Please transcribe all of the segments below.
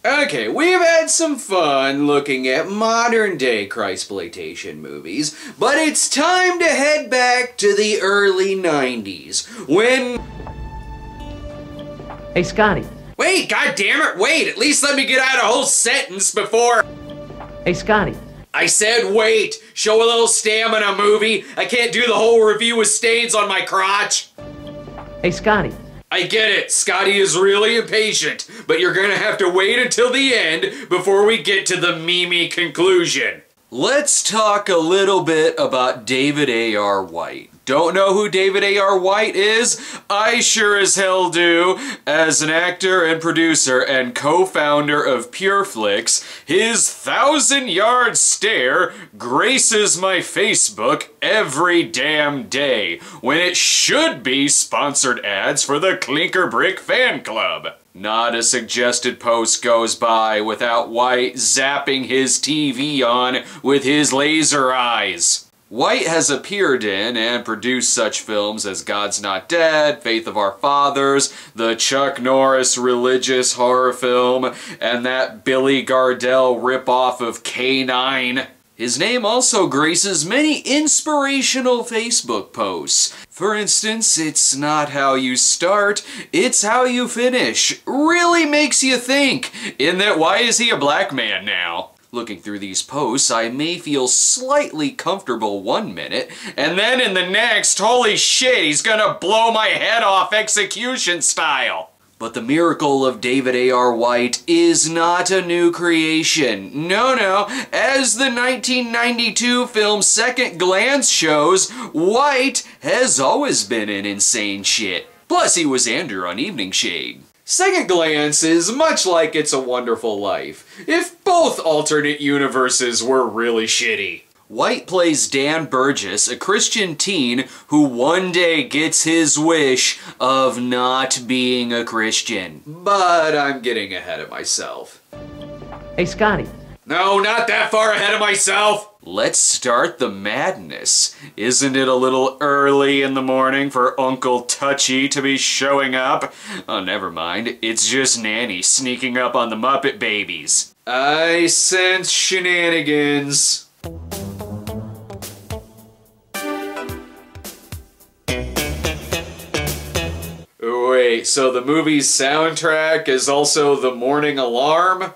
Okay, we've had some fun looking at modern-day Christploitation movies, but it's time to head back to the early 90s, when... Hey, Scotty. Wait, goddammit, wait! At least let me get out a whole sentence before... Hey, Scotty. I said wait! Show a little stamina, movie! I can't do the whole review with stains on my crotch! Hey, Scotty. I get it, Scotty is really impatient, but you're gonna have to wait until the end before we get to the Mimi conclusion. Let's talk a little bit about David A.R. White. Don't know who David A.R. White is? I sure as hell do. As an actor and producer and co-founder of PureFlix, his 1,000-yard stare graces my Facebook every damn day, when it should be sponsored ads for the Clinker Brick Fan Club. Not a suggested post goes by without White zapping his TV on with his laser eyes. White has appeared in and produced such films as God's Not Dead, Faith of Our Fathers, the Chuck Norris religious horror film, and that Billy Gardell ripoff of K9. His name also graces many inspirational Facebook posts. For instance, it's not how you start, it's how you finish. Really makes you think, in that why is he a black man now? Looking through these posts, I may feel slightly comfortable one minute, and then in the next, holy shit, he's gonna blow my head off execution style. But the miracle of David A.R. White is not a new creation. No, as the 1992 film Second Glance shows, White has always been in insane shit. Plus, he was Andrew on Evening Shade. Second Glance is much like It's a Wonderful Life, if both alternate universes were really shitty. White plays Dan Burgess, a Christian teen who one day gets his wish of not being a Christian. But I'm getting ahead of myself. Hey, Scotty. No, not that far ahead of myself! Let's start the madness. Isn't it a little early in the morning for Uncle Touchy to be showing up? Oh, never mind. It's just Nanny sneaking up on the Muppet Babies. I sense shenanigans. Wait, so the movie's soundtrack is also the morning alarm?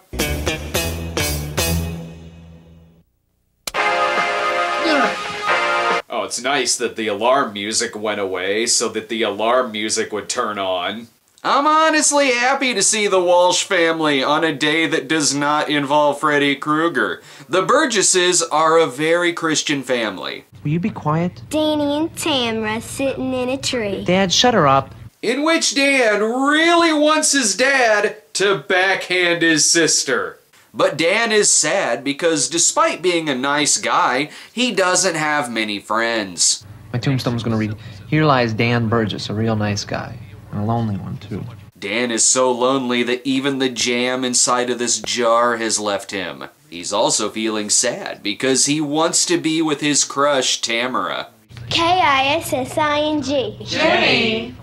Oh, it's nice that the alarm music went away so that the alarm music would turn on. I'm honestly happy to see the Walsh family on a day that does not involve Freddy Krueger. The Burgesses are a very Christian family. Will you be quiet? Danny and Tamra sitting in a tree. Dad, shut her up. In which Dan really wants his dad to backhand his sister. But Dan is sad because despite being a nice guy, he doesn't have many friends. My tombstone's gonna read, "Here lies Dan Burgess, a real nice guy." And a lonely one, too. Dan is so lonely that even the jam inside of this jar has left him. He's also feeling sad because he wants to be with his crush, Tamara. Kissing. Jenny!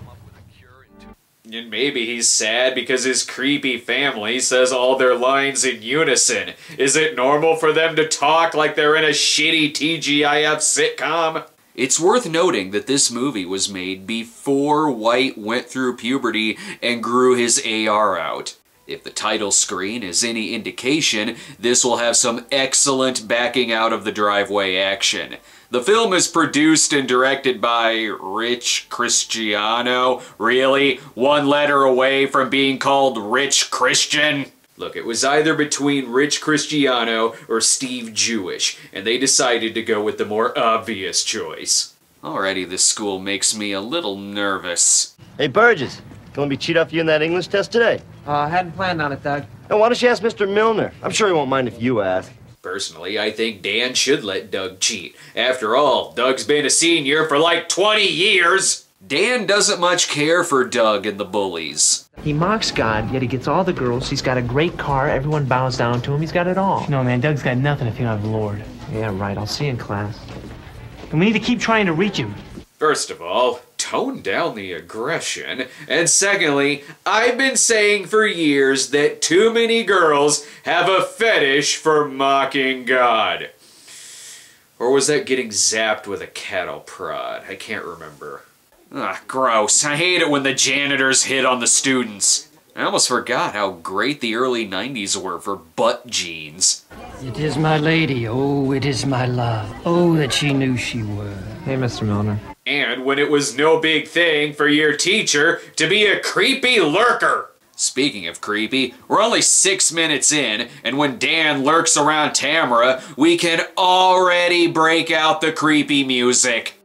And maybe he's sad because his creepy family says all their lines in unison. Is it normal for them to talk like they're in a shitty TGIF sitcom? It's worth noting that this movie was made before White went through puberty and grew his AR out. If the title screen is any indication, this will have some excellent backing out of the driveway action. The film is produced and directed by Rich Cristiano. Really? One letter away from being called Rich Christian? Look, it was either between Rich Cristiano or Steve Jewish, and they decided to go with the more obvious choice. Already this school makes me a little nervous. Hey, Burgess, can we cheat off you in that English test today? Hadn't planned on it, Doug. Now, why don't you ask Mr. Milner? I'm sure he won't mind if you ask. Personally, I think Dan should let Doug cheat. After all, Doug's been a senior for like 20 years. Dan doesn't much care for Doug and the bullies. He mocks God, yet he gets all the girls. He's got a great car. Everyone bows down to him. He's got it all. No, man, Doug's got nothing if you don't have the Lord. Yeah, right. I'll see you in class. And we need to keep trying to reach him. First of all, tone down the aggression. And secondly, I've been saying for years that too many girls have a fetish for mocking God. Or was that getting zapped with a cattle prod? I can't remember. Ugh, gross. I hate it when the janitors hit on the students. I almost forgot how great the early 90s were for butt jeans. It is my lady, oh, it is my love. Oh, that she knew she were. Hey, Mr. Milner. And when it was no big thing for your teacher to be a creepy lurker. Speaking of creepy, we're only 6 minutes in, and when Dan lurks around Tamara, we can already break out the creepy music.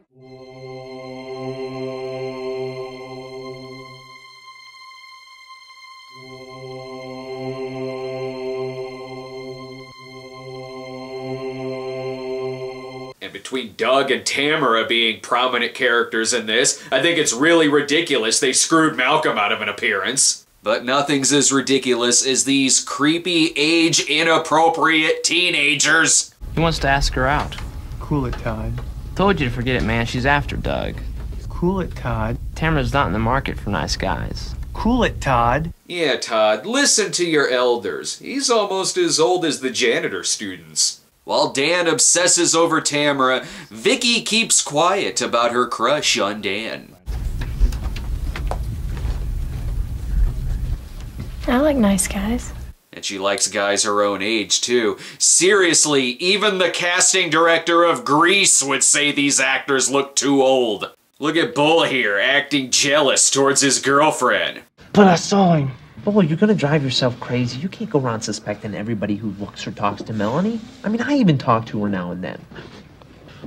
And between Doug and Tamara being prominent characters in this, I think it's really ridiculous they screwed Malcolm out of an appearance. But nothing's as ridiculous as these creepy, age-inappropriate teenagers. He wants to ask her out. Cool it, Todd. Told you to forget it, man. She's after Doug. Cool it, Todd. Tamara's not in the market for nice guys. Cool it, Todd. Yeah, Todd, listen to your elders. He's almost as old as the janitor students. While Dan obsesses over Tamara, Vicky keeps quiet about her crush on Dan. I like nice guys. And she likes guys her own age, too. Seriously, even the casting director of Grease would say these actors look too old. Look at Bull here, acting jealous towards his girlfriend. But I saw him. Bull, you're gonna drive yourself crazy. You can't go around suspecting everybody who looks or talks to Melanie. I mean, I even talk to her now and then.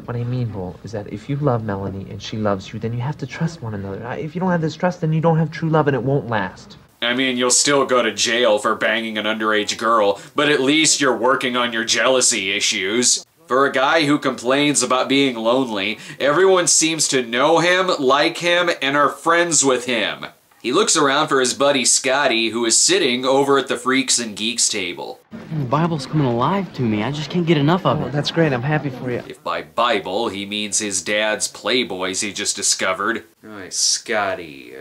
What I mean, Bull, is that if you love Melanie and she loves you, then you have to trust one another. If you don't have this trust, then you don't have true love and it won't last. I mean, you'll still go to jail for banging an underage girl, but at least you're working on your jealousy issues. For a guy who complains about being lonely, everyone seems to know him, like him, and are friends with him. He looks around for his buddy Scotty, who is sitting over at the Freaks and Geeks table. The Bible's coming alive to me. I just can't get enough of it. That's great. I'm happy for you. If by Bible he means his dad's Playboys he just discovered. Alright, Scotty,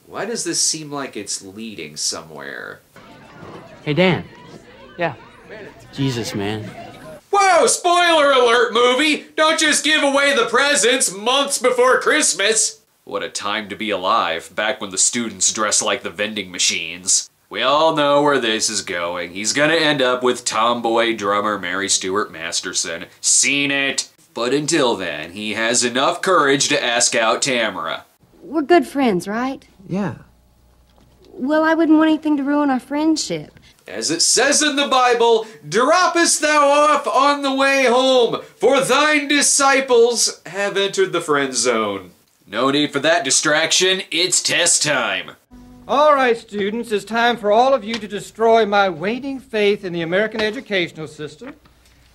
why does this seem like it's leading somewhere? Hey, Dan. Yeah. Jesus, man. Whoa, spoiler alert, movie! Don't just give away the presents months before Christmas! What a time to be alive, back when the students dressed like the vending machines. We all know where this is going. He's gonna end up with tomboy drummer Mary Stuart Masterson. Seen it! But until then, he has enough courage to ask out Tamara. We're good friends, right? Yeah. Well, I wouldn't want anything to ruin our friendship. As it says in the Bible, droppest thou off on the way home, for thine disciples have entered the friend zone. No need for that distraction, it's test time. All right, students, it's time for all of you to destroy my waning faith in the American educational system.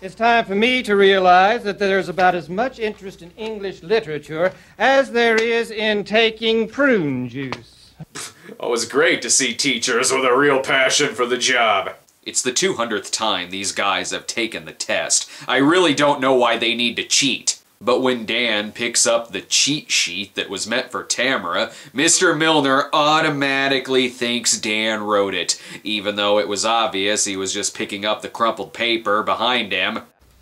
It's time for me to realize that there's about as much interest in English literature as there is in taking prune juice. Oh, it's great to see teachers with a real passion for the job. It's the 200th time these guys have taken the test. I really don't know why they need to cheat. But when Dan picks up the cheat sheet that was meant for Tamara, Mr. Milner automatically thinks Dan wrote it, even though it was obvious he was just picking up the crumpled paper behind him.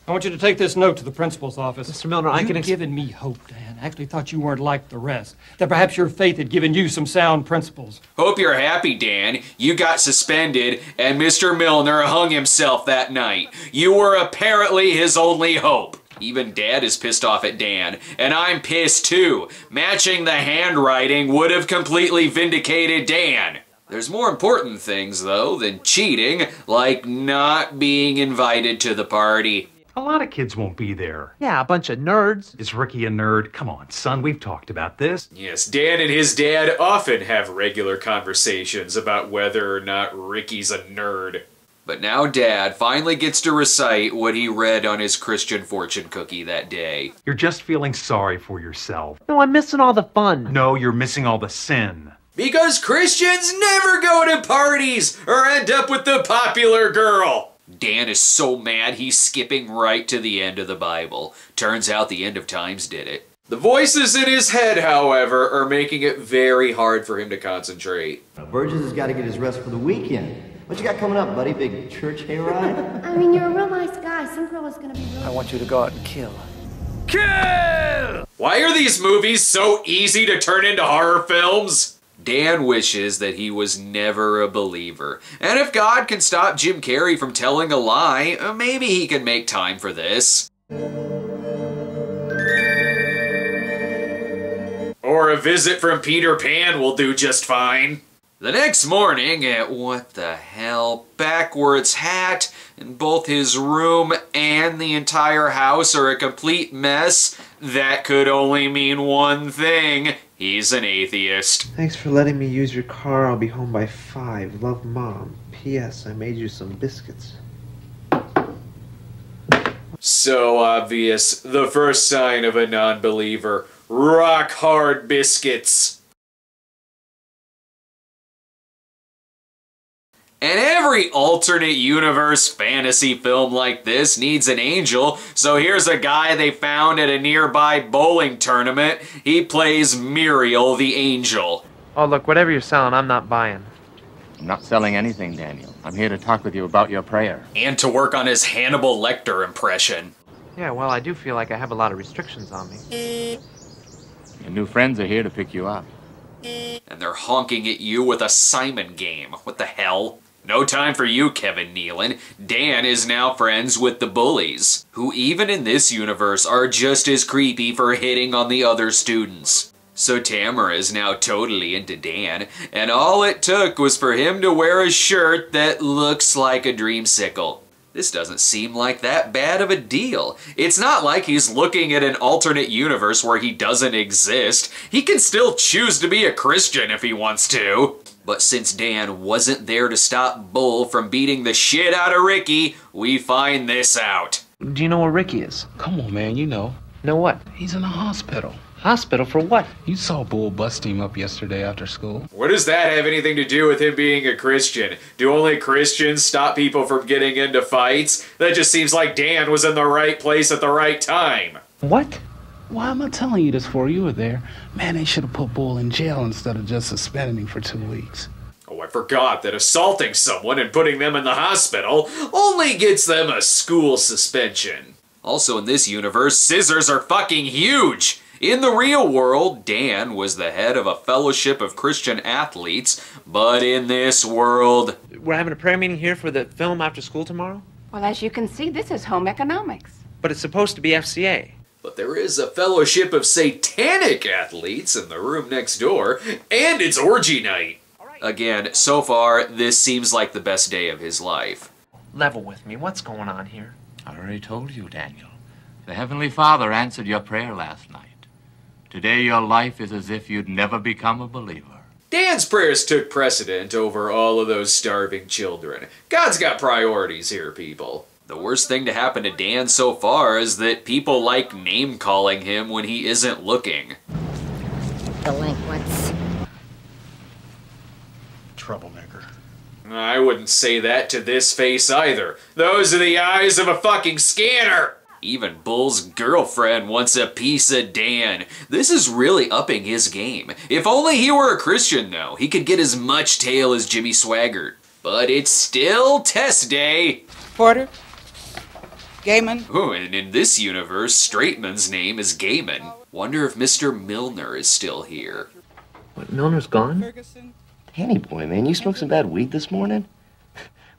I want you to take this note to the principal's office. Mr. Milner, I can... You've given me hope, Dan. I actually thought you weren't like the rest. That perhaps your faith had given you some sound principles. Hope you're happy, Dan. You got suspended, and Mr. Milner hung himself that night. You were apparently his only hope. Even Dad is pissed off at Dan, and I'm pissed too. Matching the handwriting would have completely vindicated Dan. There's more important things, though, than cheating, like not being invited to the party. A lot of kids won't be there. Yeah, a bunch of nerds. Is Ricky a nerd? Come on, son, we've talked about this. Yes, Dan and his dad often have regular conversations about whether or not Ricky's a nerd. But now Dad finally gets to recite what he read on his Christian fortune cookie that day. You're just feeling sorry for yourself. No, I'm missing all the fun. No, you're missing all the sin. Because Christians never go to parties or end up with the popular girl. Dan is so mad he's skipping right to the end of the Bible. Turns out the end of times did it. The voices in his head, however, are making it very hard for him to concentrate. Burgess has got to get his rest for the weekend. What you got coming up, buddy? Big church hayride? I mean, you're a real nice guy. Some girl is gonna be real... I want you to go out and kill. Kill! Why are these movies so easy to turn into horror films? Dan wishes that he was never a believer. And if God can stop Jim Carrey from telling a lie, maybe he can make time for this. Or a visit from Peter Pan will do just fine. The next morning, what the hell, backwards hat, and both his room and the entire house are a complete mess. That could only mean one thing. He's an atheist. Thanks for letting me use your car. I'll be home by 5. Love, Mom. P.S. I made you some biscuits. So obvious. The first sign of a non-believer. Rock hard biscuits. And every alternate universe fantasy film like this needs an angel, so here's a guy they found at a nearby bowling tournament. He plays Muriel the Angel. Oh, look, whatever you're selling, I'm not buying. I'm not selling anything, Daniel. I'm here to talk with you about your prayer. And to work on his Hannibal Lecter impression. Yeah, well, I do feel like I have a lot of restrictions on me. Your new friends are here to pick you up. And they're honking at you with a Simon game. What the hell? No time for you, Kevin Nealon. Dan is now friends with the bullies, who even in this universe are just as creepy for hitting on the other students. So Tamara is now totally into Dan, and all it took was for him to wear a shirt that looks like a dreamsicle. This doesn't seem like that bad of a deal. It's not like he's looking at an alternate universe where he doesn't exist. He can still choose to be a Christian if he wants to. But since Dan wasn't there to stop Bull from beating the shit out of Ricky, we find this out. Do you know where Ricky is? Come on, man, you know. Know what? He's in a hospital. Hospital for what? You saw Bull bust him up yesterday after school. What does that have anything to do with him being a Christian? Do only Christians stop people from getting into fights? That just seems like Dan was in the right place at the right time. What? Why am I telling you this for? You were there. Man, they should have put Bull in jail instead of just suspending him for 2 weeks. Oh, I forgot that assaulting someone and putting them in the hospital only gets them a school suspension. Also in this universe, scissors are fucking huge! In the real world, Dan was the head of a fellowship of Christian athletes, but in this world... We're having a prayer meeting here for the film after school tomorrow? Well, as you can see, this is home economics. But it's supposed to be FCA. But there is a fellowship of satanic athletes in the room next door, and it's orgy night. Again, so far, this seems like the best day of his life. Level with me. What's going on here? I already told you, Daniel. The Heavenly Father answered your prayer last night. Today your life is as if you'd never become a believer. Dan's prayers took precedent over all of those starving children. God's got priorities here, people. The worst thing to happen to Dan so far is that people like name-calling him when he isn't looking. Delinquents. Troublemaker. I wouldn't say that to this face either. Those are the eyes of a fucking scanner! Even Bull's girlfriend wants a piece of Dan. This is really upping his game. If only he were a Christian, though. He could get as much tail as Jimmy Swaggart. But it's still test day. Porter? Gaiman? Oh, and in this universe, Straightman's name is Gaiman. Wonder if Mr. Milner is still here. What, Milner's gone? Danny boy, man, you smoked some bad weed this morning?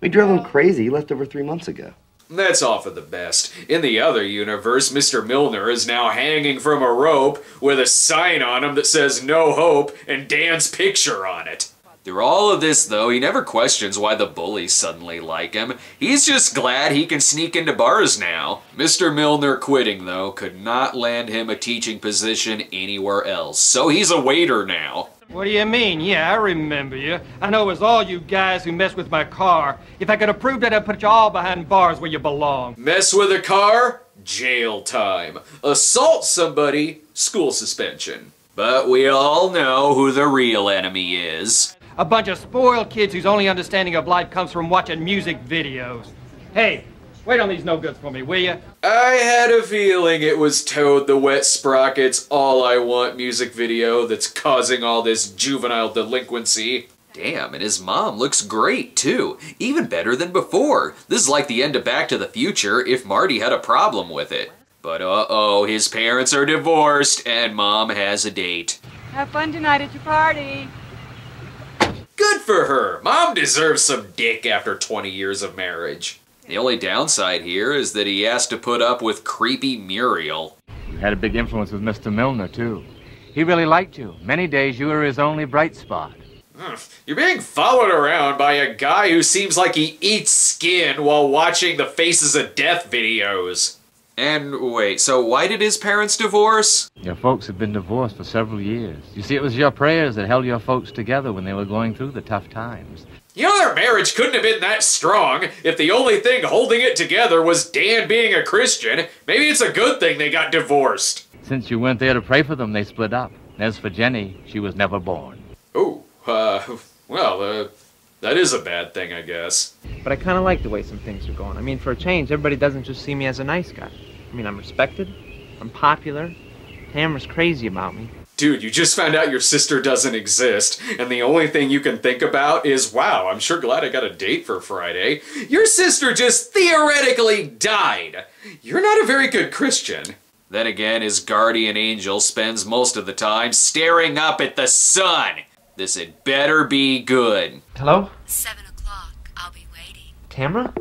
We drove him crazy. He left over 3 months ago. That's all for the best. In the other universe, Mr. Milner is now hanging from a rope with a sign on him that says no hope and Dan's picture on it. Through all of this, though, he never questions why the bullies suddenly like him. He's just glad he can sneak into bars now. Mr. Milner quitting, though, could not land him a teaching position anywhere else, so he's a waiter now. What do you mean? Yeah, I remember you. I know it was all you guys who messed with my car. If I could have proved it, I'd put you all behind bars where you belong. Mess with a car? Jail time. Assault somebody? School suspension. But we all know who the real enemy is. A bunch of spoiled kids whose only understanding of life comes from watching music videos. Hey, Wait on these no-goods for me, will you? I had a feeling it was Toad the Wet Sprocket's All I Want music video that's causing all this juvenile delinquency. Damn, and his mom looks great, too. Even better than before. This is like the end of Back to the Future if Marty had a problem with it. But uh-oh, his parents are divorced and Mom has a date. Have fun tonight at your party. Good for her. Mom deserves some dick after 20 years of marriage. The only downside here is that he has to put up with creepy Muriel. You had a big influence with Mr. Milner, too. He really liked you. Many days you were his only bright spot. You're being followed around by a guy who seems like he eats skin while watching the Faces of Death videos. And wait, so why did his parents divorce? Your folks have been divorced for several years. You see, it was your prayers that held your folks together when they were going through the tough times. You know, their marriage couldn't have been that strong if the only thing holding it together was Dan being a Christian. Maybe it's a good thing they got divorced. Since you weren't there to pray for them, they split up. As for Jenny, she was never born. Oh, well, that is a bad thing, I guess. But I kind of like the way some things are going. I mean, for a change, everybody doesn't just see me as a nice guy. I mean, I'm respected, I'm popular, Tamara's crazy about me. Dude, you just found out your sister doesn't exist, and the only thing you can think about is, wow, I'm sure glad I got a date for Friday. Your sister just theoretically died. You're not a very good Christian. Then again, his guardian angel spends most of the time staring up at the sun. This had better be good. Hello? 7 o'clock. I'll be waiting. Tamara?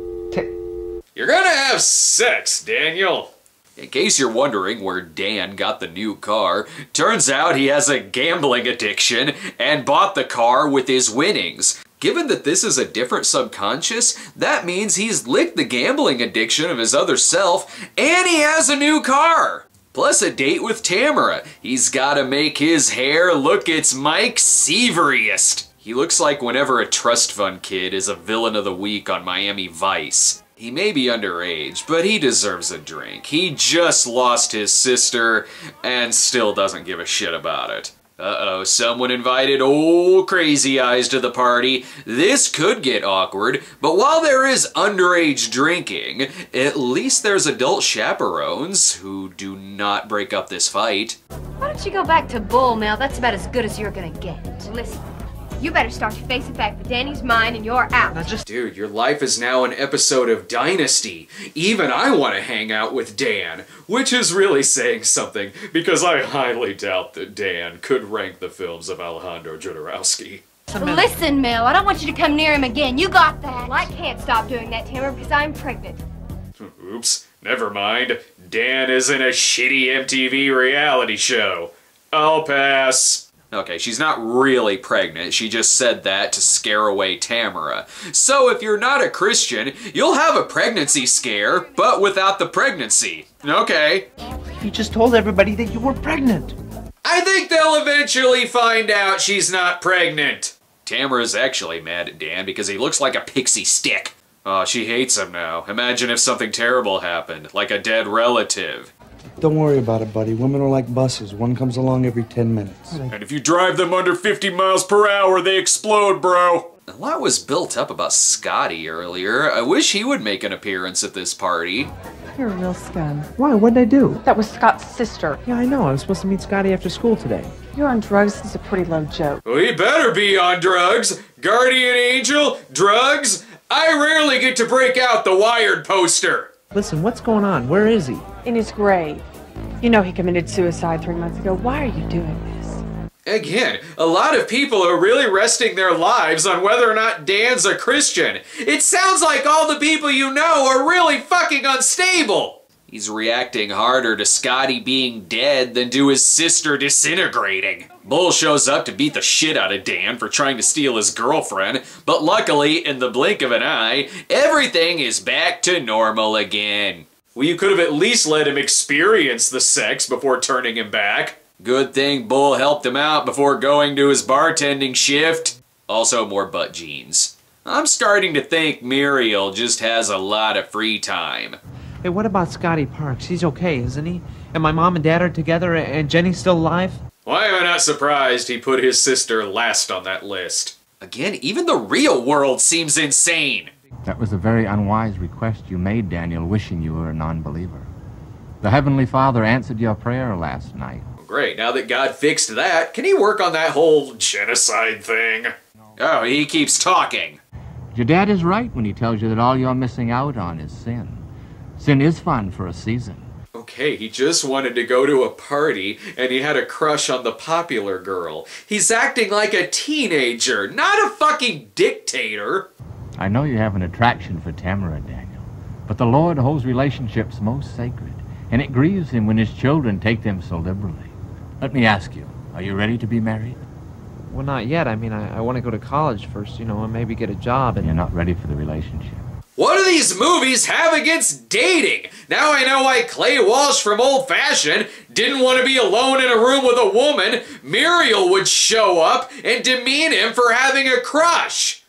You're gonna have sex, Daniel. In case you're wondering where Dan got the new car, turns out he has a gambling addiction and bought the car with his winnings. Given that this is a different subconscious, that means he's licked the gambling addiction of his other self, and he has a new car! Plus a date with Tamara. He's gotta make his hair look its Mike Severiest. He looks like whenever a trust fund kid is a villain of the week on Miami Vice. He may be underage, but he deserves a drink. He just lost his sister and still doesn't give a shit about it. Uh-oh, someone invited old Crazy Eyes to the party. This could get awkward, but while there is underage drinking, at least there's adult chaperones who do not break up this fight. Why don't you go back to Bull, Mel? That's about as good as you're gonna get. Listen, you better start to face the fact that Danny's mine and you're out. Dude, your life is now an episode of Dynasty. Even I want to hang out with Dan, which is really saying something, because I highly doubt that Dan could rank the films of Alejandro Jodorowsky. Listen, Mel, I don't want you to come near him again. You got that? Well, I can't stop doing that, Tamara, because I'm pregnant. Oops, never mind. Dan is in a shitty MTV reality show. I'll pass. Okay, she's not really pregnant. She just said that to scare away Tamara. So if you're not a Christian, you'll have a pregnancy scare, but without the pregnancy. Okay. You just told everybody that you were pregnant. I think they'll eventually find out she's not pregnant. Tamara's actually mad at Dan because he looks like a pixie stick. Oh, she hates him now. Imagine if something terrible happened, like a dead relative. Don't worry about it, buddy. Women are like buses. One comes along every 10 minutes. And if you drive them under 50 miles per hour, they explode, bro. A lot was built up about Scotty earlier. I wish he would make an appearance at this party. You're a real scum. Why? What'd I do? That was Scott's sister. Yeah, I know. I was supposed to meet Scotty after school today. You're on drugs. It's a pretty low joke. Well, he better be on drugs. Guardian angel, drugs. I rarely get to break out the Wired poster. Listen, what's going on? Where is he? In his grave. You know he committed suicide 3 months ago. Why are you doing this? Again, a lot of people are really resting their lives on whether or not Dan's a Christian. It sounds like all the people you know are really fucking unstable. He's reacting harder to Scotty being dead than to his sister disintegrating. Bull shows up to beat the shit out of Dan for trying to steal his girlfriend, but luckily, in the blink of an eye, everything is back to normal again. Well, you could have at least let him experience the sex before turning him back. Good thing Bull helped him out before going to his bartending shift. Also more butt jeans. I'm starting to think Muriel just has a lot of free time. Hey, what about Scotty Parks? He's okay, isn't he? And my mom and dad are together and Jenny's still alive? Why am I not surprised he put his sister last on that list? Again, even the real world seems insane. That was a very unwise request you made, Daniel, wishing you were a non-believer. The Heavenly Father answered your prayer last night. Great, now that God fixed that, can he work on that whole genocide thing? Oh, he keeps talking. Your dad is right when he tells you that all you're missing out on is sin. Sin is fun for a season. Okay, he just wanted to go to a party, and he had a crush on the popular girl. He's acting like a teenager, not a fucking dictator. I know you have an attraction for Tamara, Daniel, but the Lord holds relationships most sacred, and it grieves him when his children take them so liberally. Let me ask you, are you ready to be married? Well, not yet. I mean, I want to go to college first, you know, and maybe get a job. And you're not ready for the relationship. What do these movies have against dating? Now I know why Clay Walsh from Old Fashioned didn't want to be alone in a room with a woman. Muriel would show up and demean him for having a crush.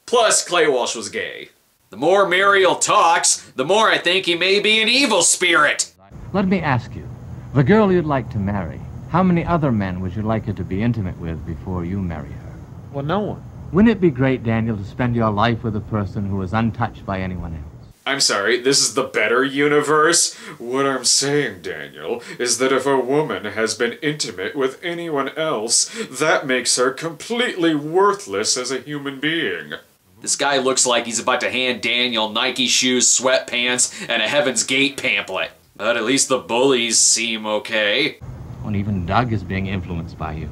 Plus, Clay Walsh was gay. The more Muriel talks, the more I think he may be an evil spirit. Let me ask you, the girl you'd like to marry, how many other men would you like her to be intimate with before you marry her? Well, no one. Wouldn't it be great, Daniel, to spend your life with a person who is untouched by anyone else? I'm sorry, this is the better universe? What I'm saying, Daniel, is that if a woman has been intimate with anyone else, that makes her completely worthless as a human being. This guy looks like he's about to hand Daniel Nike shoes, sweatpants, and a Heaven's Gate pamphlet. But at least the bullies seem okay. And even Doug is being influenced by you.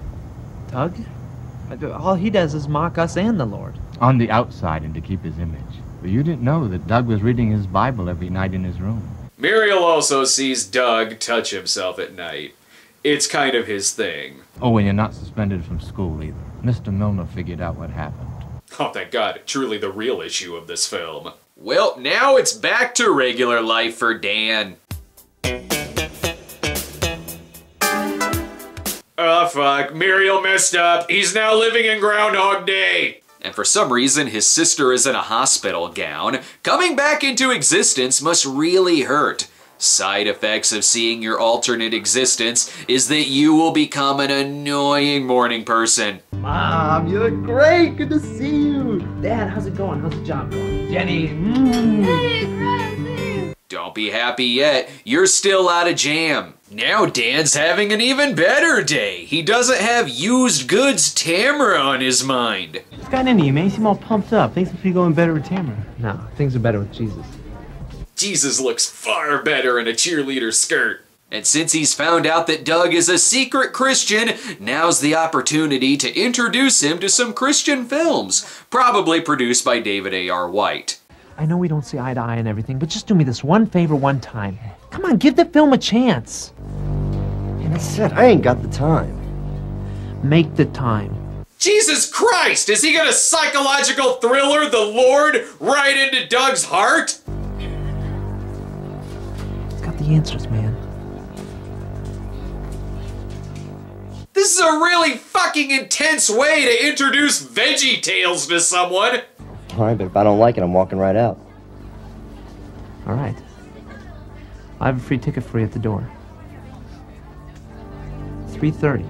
Doug? All he does is mock us and the Lord. On the outside and to keep his image. But you didn't know that Doug was reading his Bible every night in his room. Muriel also sees Doug touch himself at night. It's kind of his thing. Oh, and you're not suspended from school either. Mr. Milner figured out what happened. Oh, thank God. Truly the real issue of this film. Well, now it's back to regular life for Dan. Oh, fuck. Muriel messed up. He's now living in Groundhog Day. And for some reason, his sister is in a hospital gown. Coming back into existence must really hurt. Side effects of seeing your alternate existence is that you will become an annoying morning person. Mom, you look great. Good to see you. Dad, how's it going? How's the job going? Jenny. Hey, Gracie. Don't be happy yet. You're still out of jam. Now Dan's having an even better day. He doesn't have used goods Tamara on his mind. What's gotten into you, man? You seem all pumped up. Things must be going better with Tamara. No, things are better with Jesus. Jesus looks far better in a cheerleader skirt. And since he's found out that Doug is a secret Christian, now's the opportunity to introduce him to some Christian films, probably produced by David A.R. White. I know we don't see eye to eye and everything, but just do me this one favor one time. Come on, give the film a chance. And I said I ain't got the time. Make the time. Jesus Christ! Is he gonna psychological thriller the Lord right into Doug's heart? It's got the answers, man. This is a really fucking intense way to introduce Veggie Tales to someone. All right, but if I don't like it, I'm walking right out. All right. I have a free ticket for you at the door. 3:30.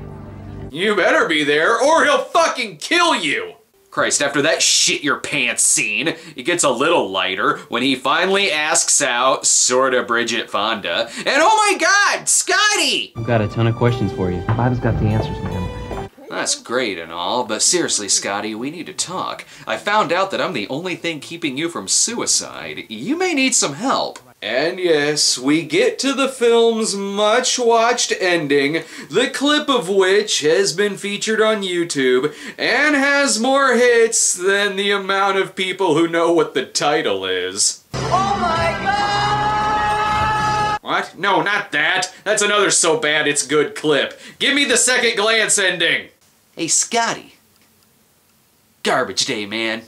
You better be there or he'll fucking kill you. Christ, after that shit your pants scene, it gets a little lighter when he finally asks out sorta Bridget Fonda. And oh my God, Scotty! I've got a ton of questions for you. The Bible's got the answers, man. That's great and all, but seriously, Scotty, we need to talk. I found out that I'm the only thing keeping you from suicide. You may need some help. And yes, we get to the film's much-watched ending, the clip of which has been featured on YouTube and has more hits than the amount of people who know what the title is. Oh my God! What? No, not that. That's another so bad it's good clip. Give me the second glance ending. Hey, Scotty. Garbage day, man.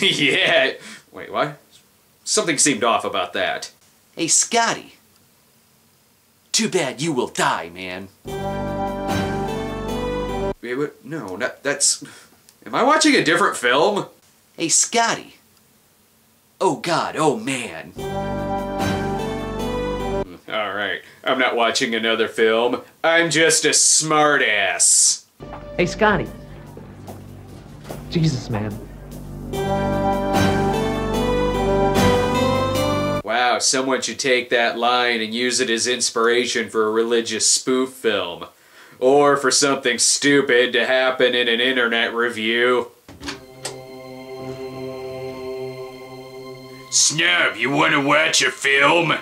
Yeah. Wait, what? Something seemed off about that. Hey, Scotty. Too bad you will die, man. Wait, what? No, that's... Am I watching a different film? Hey, Scotty. Oh, God, oh, man. Alright, I'm not watching another film. I'm just a smartass. Hey, Scotty. Jesus, man. Wow, someone should take that line and use it as inspiration for a religious spoof film. Or for something stupid to happen in an internet review. Snob, you want to watch a film?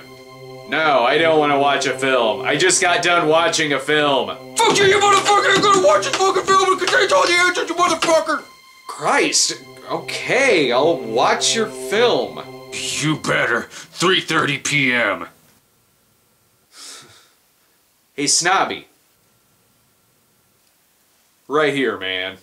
No, I don't want to watch a film. I just got done watching a film. Fuck you, you motherfucker! I'm gonna watch this fucking film and contains all the answers, you motherfucker! Christ. Okay, I'll watch your film. You better. 3:30 p.m. Hey, Snobby. Right here, man.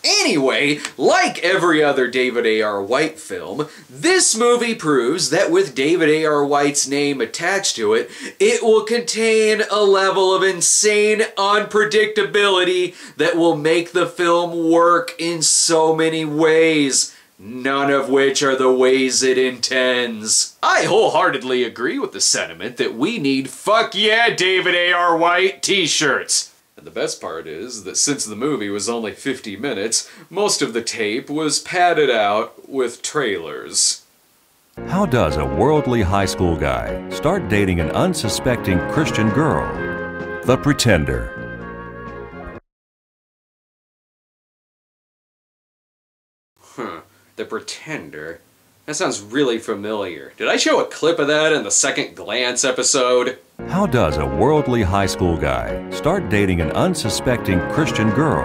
Anyway, like every other David A.R. White film, this movie proves that with David A.R. White's name attached to it, it will contain a level of insane unpredictability that will make the film work in so many ways, none of which are the ways it intends. I wholeheartedly agree with the sentiment that we need "Fuck yeah, David A.R. White" t-shirts. And the best part is that since the movie was only 50 minutes, most of the tape was padded out with trailers. How does a worldly high school guy start dating an unsuspecting Christian girl? The Pretender. The Pretender? That sounds really familiar. Did I show a clip of that in the Second Glance episode? How does a worldly high school guy start dating an unsuspecting Christian girl?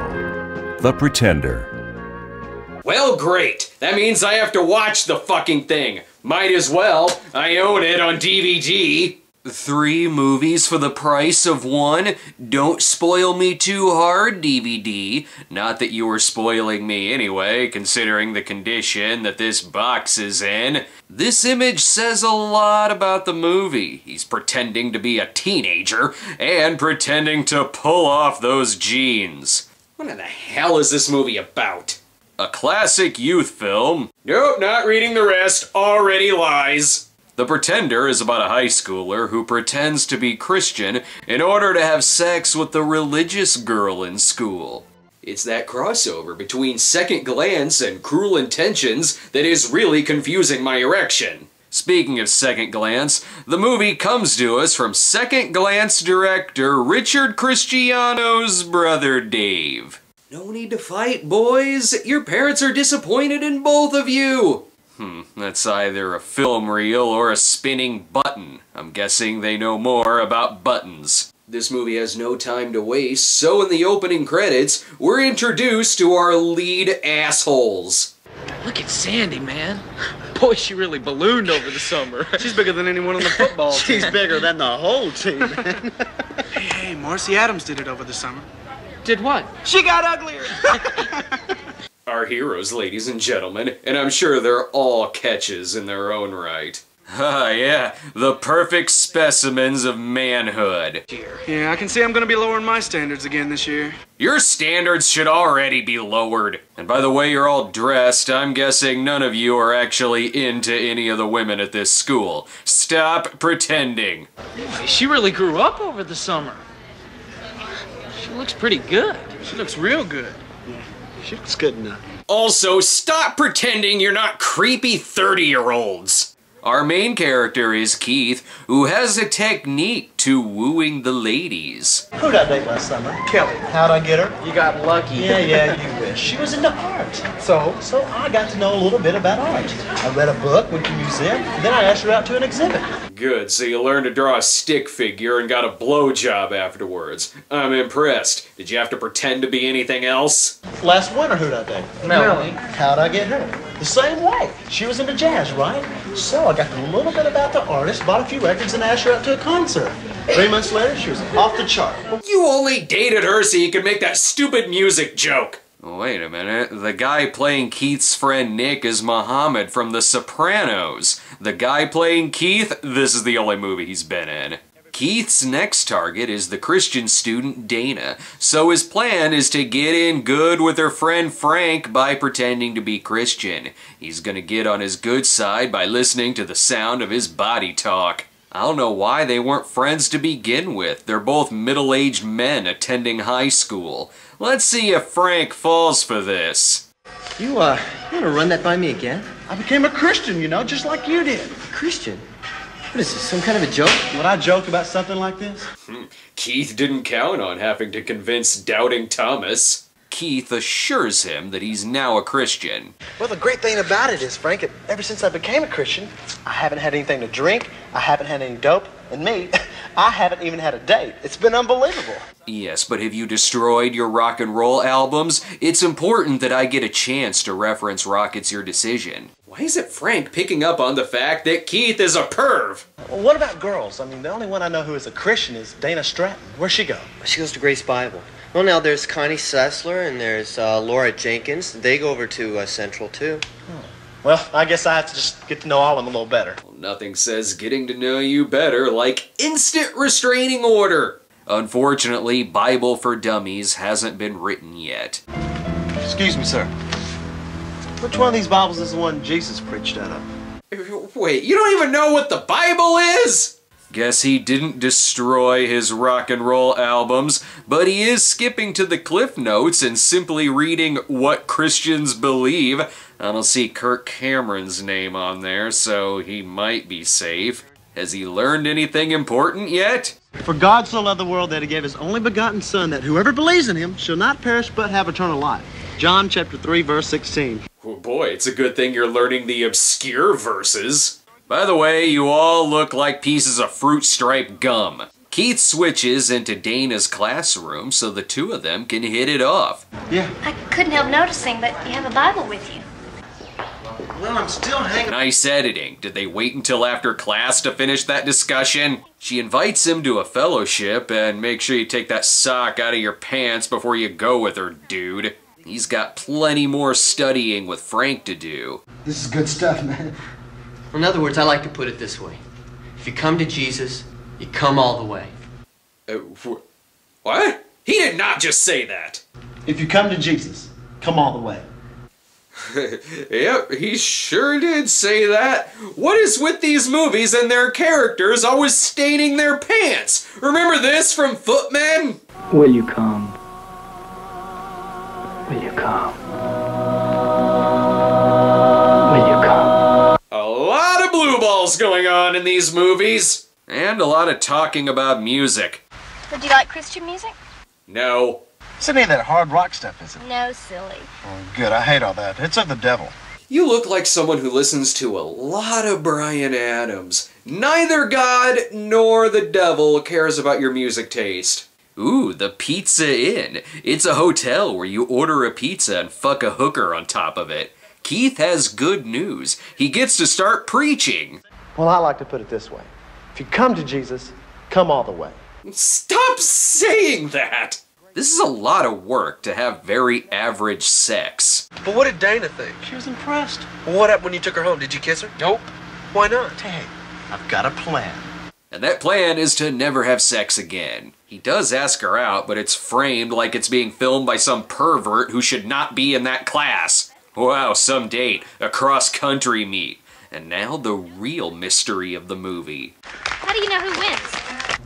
The Pretender. Well, great. That means I have to watch the fucking thing. Might as well. I own it on DVD. 3 movies for the price of 1. Don't spoil me too hard, DVD. Not that you were spoiling me anyway, considering the condition that this box is in. This image says a lot about the movie. He's pretending to be a teenager and pretending to pull off those jeans. What in the hell is this movie about? A classic youth film. Nope, not reading the rest. Already lies. The Pretender is about a high schooler who pretends to be Christian in order to have sex with the religious girl in school. It's that crossover between Second Glance and Cruel Intentions that is really confusing my erection. Speaking of Second Glance, the movie comes to us from Second Glance director Richard Cristiano's brother Dave. No need to fight, boys. Your parents are disappointed in both of you. That's either a film reel or a spinning button. I'm guessing they know more about buttons. This movie has no time to waste, so in the opening credits, we're introduced to our lead assholes. Look at Sandy, man. Boy, she really ballooned over the summer. She's bigger than anyone on the football team. She's bigger than the whole team, man. Hey, Marcy Adams did it over the summer. Did what? She got uglier. Our heroes, ladies and gentlemen, and I'm sure they're all catches in their own right. Ah, yeah, the perfect specimens of manhood. Yeah, I can see I'm gonna be lowering my standards again this year. Your standards should already be lowered. And by the way you're all dressed, I'm guessing none of you are actually into any of the women at this school. Stop pretending. She really grew up over the summer. She looks pretty good. She looks real good. She looks good enough. Also, stop pretending you're not creepy 30-year-olds. Our main character is Keith, who has a technique to wooing the ladies. Who'd I date last summer? Kelly. How'd I get her? You got lucky. Yeah, you wish. She was into art. So I got to know a little bit about art. I read a book, went to a museum, and then I asked her out to an exhibit. Good, so you learned to draw a stick figure and got a blowjob afterwards. I'm impressed. Did you have to pretend to be anything else? Last winter, who'd I date? Melanie. How'd I get her? The same way. She was into jazz, right? So I got a little bit about the artist, bought a few records, and asked her out to a concert. 3 months later, she was off the chart. You only dated her so you could make that stupid music joke. Wait a minute. The guy playing Keith's friend Nick is Muhammad from The Sopranos. The guy playing Keith, this is the only movie he's been in. Keith's next target is the Christian student Dana, so his plan is to get in good with her friend Frank by pretending to be Christian. He's gonna get on his good side by listening to the sound of his body talk. I don't know why they weren't friends to begin with. They're both middle-aged men attending high school. Let's see if Frank falls for this. You want to run that by me again? I became a Christian, you know, just like you did. Christian? What is this, some kind of a joke? Would I joke about something like this? Keith didn't count on having to convince doubting Thomas. Keith assures him that he's now a Christian. Well, the great thing about it is, Frank, ever since I became a Christian, I haven't had anything to drink, I haven't had any dope, and me, I haven't even had a date. It's been unbelievable. Yes, but have you destroyed your rock and roll albums? It's important that I get a chance to reference Rocket's Your Decision. Why isn't Frank picking up on the fact that Keith is a perv? Well, what about girls? I mean, the only one I know who is a Christian is Dana Stratton. Where's she go? She goes to Grace Bible. Well, now there's Connie Sessler and there's Laura Jenkins. They go over to Central, too. Oh. Well, I guess I have to just get to know all of them a little better. Well, nothing says getting to know you better like instant restraining order. Unfortunately, Bible for Dummies hasn't been written yet. Excuse me, sir. Which one of these Bibles is the one Jesus preached out of? Wait, you don't even know what the Bible is? Guess he didn't destroy his rock and roll albums, but he is skipping to the Cliff Notes and simply reading What Christians Believe. I don't see Kirk Cameron's name on there, so he might be safe. Has he learned anything important yet? For God so loved the world that he gave his only begotten Son, that whoever believes in him shall not perish but have eternal life. John chapter 3, verse 16. Oh boy, it's a good thing you're learning the obscure verses. By the way, you all look like pieces of fruit-striped gum. Keith switches into Dana's classroom so the two of them can hit it off. Yeah. I couldn't help noticing that you have a Bible with you. Well, I'm still hanging. Nice editing. Did they wait until after class to finish that discussion? She invites him to a fellowship, and make sure you take that sock out of your pants before you go with her, dude. He's got plenty more studying with Frank to do. This is good stuff, man. In other words, I like to put it this way. If you come to Jesus, you come all the way. What? He did not just say that. If you come to Jesus, come all the way. Yep, he sure did say that. What is with these movies and their characters always staining their pants? Remember this from Footman? Will you come? Will you come? Will you come? A lot of blue balls going on in these movies. And a lot of talking about music. Would you like Christian music? No. It's any of that hard rock stuff, is it? No, silly. Oh, good. I hate all that. It's of the devil. You look like someone who listens to a lot of Bryan Adams. Neither God nor the devil cares about your music taste. Ooh, the Pizza Inn. It's a hotel where you order a pizza and fuck a hooker on top of it. Keith has good news. He gets to start preaching. Well, I like to put it this way. If you come to Jesus, come all the way. Stop saying that! This is a lot of work to have very average sex. But what did Dana think? She was impressed. Well, what happened when you took her home? Did you kiss her? Nope. Why not? Hey, I've got a plan. And that plan is to never have sex again. He does ask her out, but it's framed like it's being filmed by some pervert who should not be in that class. Wow, some date, a cross-country meet. And now the real mystery of the movie. How do you know who wins?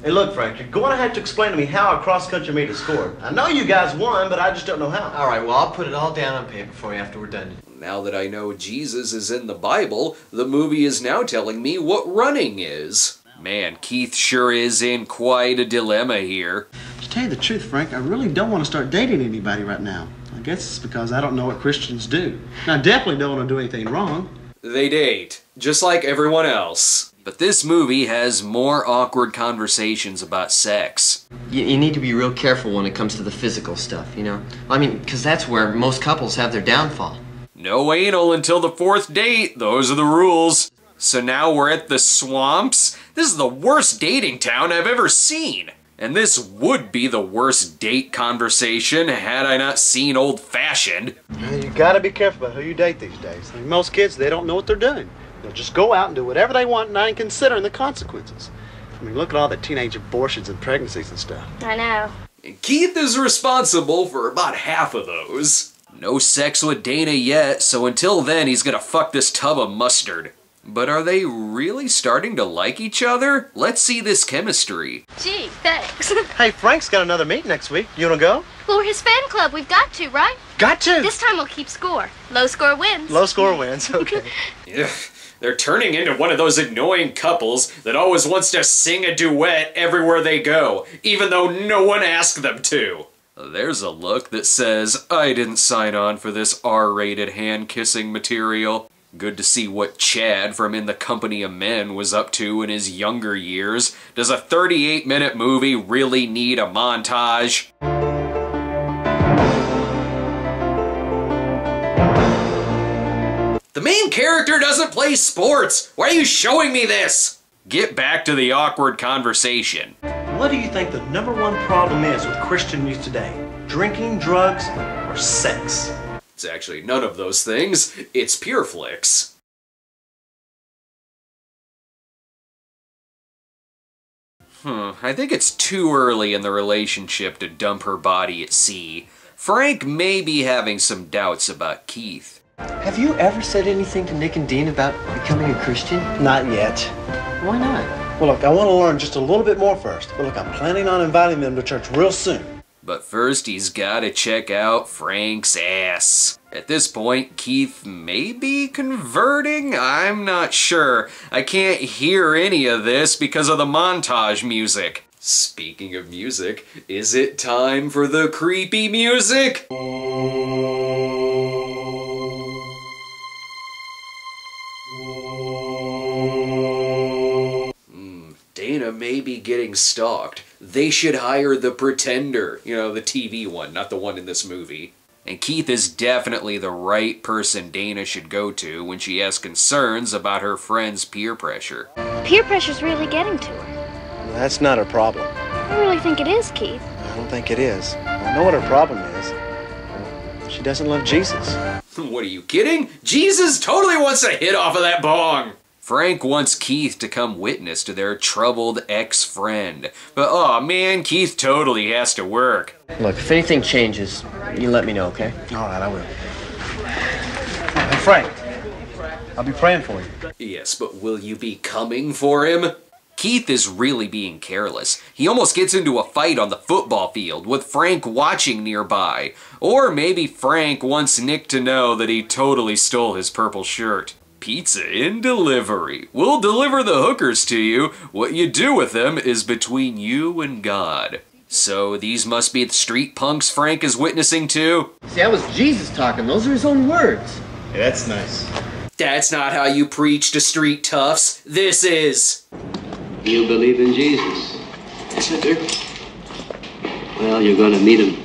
Hey, look, Frank, you're going to have to explain to me how a cross-country meet is scored. I know you guys won, but I just don't know how. All right, well, I'll put it all down on paper for you after we're done. Now that I know Jesus is in the Bible, the movie is now telling me what running is. Man, Keith sure is in quite a dilemma here. To tell you the truth, Frank, I really don't want to start dating anybody right now. I guess it's because I don't know what Christians do. And I definitely don't want to do anything wrong. They date, just like everyone else. But this movie has more awkward conversations about sex. You need to be real careful when it comes to the physical stuff, you know? I mean, because that's where most couples have their downfall. No anal until the 4th date. Those are the rules. So now we're at the swamps? This is the worst dating town I've ever seen. And this would be the worst date conversation had I not seen Old Fashioned. You gotta be careful about who you date these days. I mean, most kids, they don't know what they're doing. They'll just go out and do whatever they want, not even considering the consequences. I mean, look at all the teenage abortions and pregnancies and stuff. I know. And Keith is responsible for about half of those. No sex with Dana yet, so until then he's gonna fuck this tub of mustard. But are they really starting to like each other? Let's see this chemistry. Gee, thanks. Hey, Frank's got another meet next week. You wanna go? Well, we're his fan club. We've got to, right? Got to! This time we'll keep score. Low score wins. Low score wins, okay. Ugh, they're turning into one of those annoying couples that always wants to sing a duet everywhere they go, even though no one asked them to. There's a look that says, I didn't sign on for this R-rated hand-kissing material. Good to see what Chad from In the Company of Men was up to in his younger years. Does a 38-minute movie really need a montage? The main character doesn't play sports! Why are you showing me this? Get back to the awkward conversation. What do you think the #1 problem is with Christian youth today? Drinking, drugs, or sex? It's actually none of those things. It's pure flicks. I think it's too early in the relationship to dump her body at sea. Frank may be having some doubts about Keith. Have you ever said anything to Nick and Dean about becoming a Christian? Not yet. Why not? Well, look, I want to learn just a little bit more first. But look, I'm planning on inviting them to church real soon. But first, he's gotta check out Frank's ass. At this point, Keith may be converting? I'm not sure. I can't hear any of this because of the montage music. Speaking of music, is it time for the creepy music? Dana may be getting stalked. They should hire the Pretender. You know, the TV one, not the one in this movie. And Keith is definitely the right person Dana should go to when she has concerns about her friend's peer pressure. Peer pressure's really getting to her. Well, that's not her problem. I really think it is, Keith. I don't think it is. I know what her problem is. She doesn't love Jesus. What, are you kidding? Jesus totally wants to hit off of that bong! Frank wants Keith to come witness to their troubled ex-friend. But aw man, Keith totally has to work. Look, if anything changes, you let me know, okay? All right, I will. Hey, Frank, I'll be praying for you. Yes, but will you be coming for him? Keith is really being careless. He almost gets into a fight on the football field with Frank watching nearby. Or maybe Frank wants Nick to know that he totally stole his purple shirt. Pizza in delivery. We'll deliver the hookers to you. What you do with them is between you and God. So these must be the street punks Frank is witnessing to? See, that was Jesus talking. Those are his own words. Yeah, that's nice. That's not how you preach to street toughs. This is. You believe in Jesus? Yes, I do. Well, you're gonna meet him.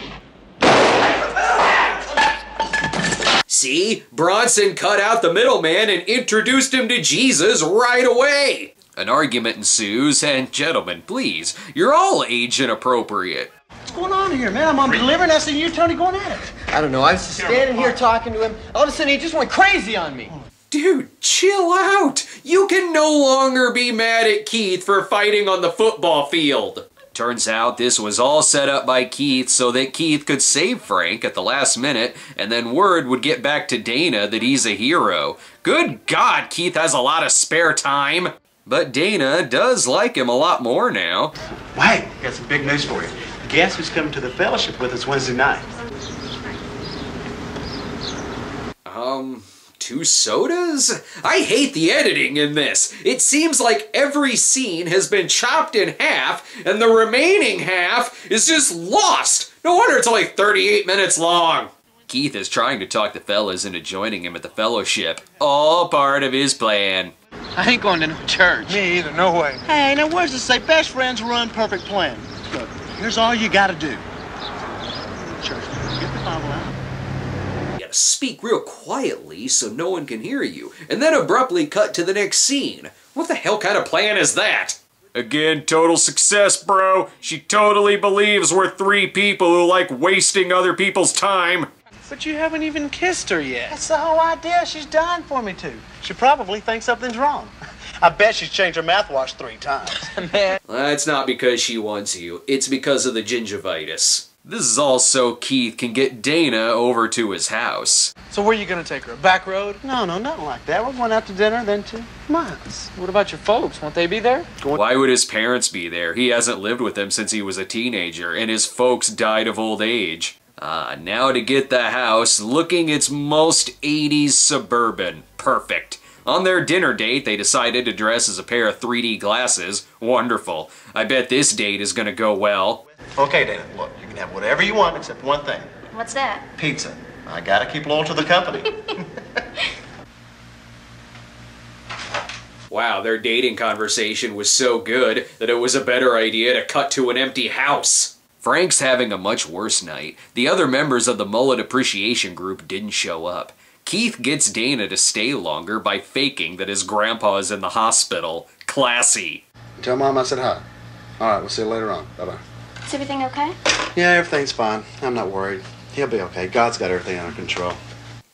See? Bronson cut out the middleman and introduced him to Jesus right away. An argument ensues, and gentlemen, please, you're all age inappropriate. What's going on here, man? I'm on delivering. I see you, Tony, going at it. I don't know. I was just standing here talking to him. All of a sudden, he just went crazy on me. Dude, chill out. You can no longer be mad at Keith for fighting on the football field. Turns out this was all set up by Keith so that Keith could save Frank at the last minute, and then word would get back to Dana that he's a hero. Good God, Keith has a lot of spare time. But Dana does like him a lot more now. Well, hey, got some big news for you. Guess who's coming to the fellowship with us Wednesday night? 2 sodas? I hate the editing in this. It seems like every scene has been chopped in half, and the remaining half is just lost. No wonder it's only 38 minutes long. Keith is trying to talk the fellas into joining him at the fellowship. All part of his plan. I ain't going to no church. Me either, no way. Hey, now where's the say best friends run perfect plan? Look, here's all you gotta do. Church, get the Bible out. You gotta speak real quietly so no one can hear you, and then abruptly cut to the next scene. What the hell kind of plan is that? Again, total success, bro. She totally believes we're 3 people who like wasting other people's time. But you haven't even kissed her yet. That's the whole idea. She's dying for me to. She probably thinks something's wrong. I bet she's changed her mouthwash 3 times. Man. That's not because she wants you. It's because of the gingivitis. This is all so Keith can get Dana over to his house. So where are you going to take her? A back road? No, nothing like that. We're going out to dinner, then to Miles. What about your folks? Won't they be there? Why would his parents be there? He hasn't lived with them since he was a teenager, and his folks died of old age. Now to get the house looking its most 80s suburban. Perfect. On their dinner date, they decided to dress as a pair of 3D glasses. Wonderful. I bet this date is gonna go well. Okay, Dana, look, you can have whatever you want except one thing. What's that? Pizza. I gotta keep loyal to the company. Wow, their dating conversation was so good that it was a better idea to cut to an empty house. Frank's having a much worse night. The other members of the Mullet Appreciation Group didn't show up. Keith gets Dana to stay longer by faking that his grandpa is in the hospital. Classy. Tell Mom I said hi. All right, we'll see you later on. Bye-bye. Is everything okay? Yeah, everything's fine. I'm not worried. He'll be okay. God's got everything under control.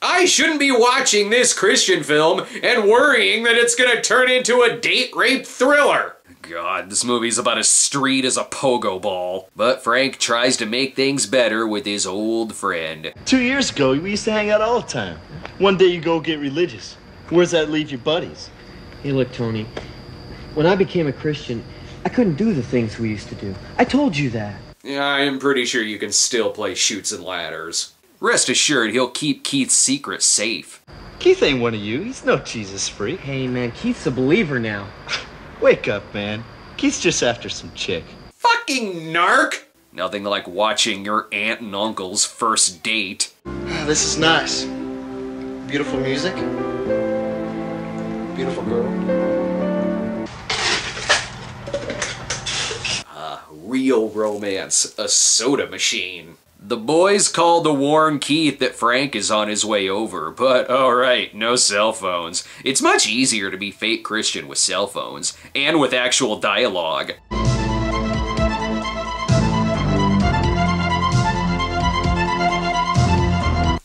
I shouldn't be watching this Christian film and worrying that it's gonna turn into a date rape thriller. God, this movie's about as street as a pogo ball. But Frank tries to make things better with his old friend. 2 years ago, we used to hang out all the time. One day you go get religious. Where's that leave your buddies? Hey, look, Tony. When I became a Christian, I couldn't do the things we used to do. I told you that. Yeah, I'm pretty sure you can still play Chutes and Ladders. Rest assured, he'll keep Keith's secret safe. Keith ain't one of you. He's no Jesus freak. Hey, man, Keith's a believer now. Wake up, man. Keith's just after some chick. Fucking narc! Nothing like watching your aunt and uncle's first date. This is nice. Beautiful music. Beautiful girl. Real romance. A soda machine. The boys called to warn Keith that Frank is on his way over, but alright, no cell phones. It's much easier to be fake Christian with cell phones, and with actual dialogue.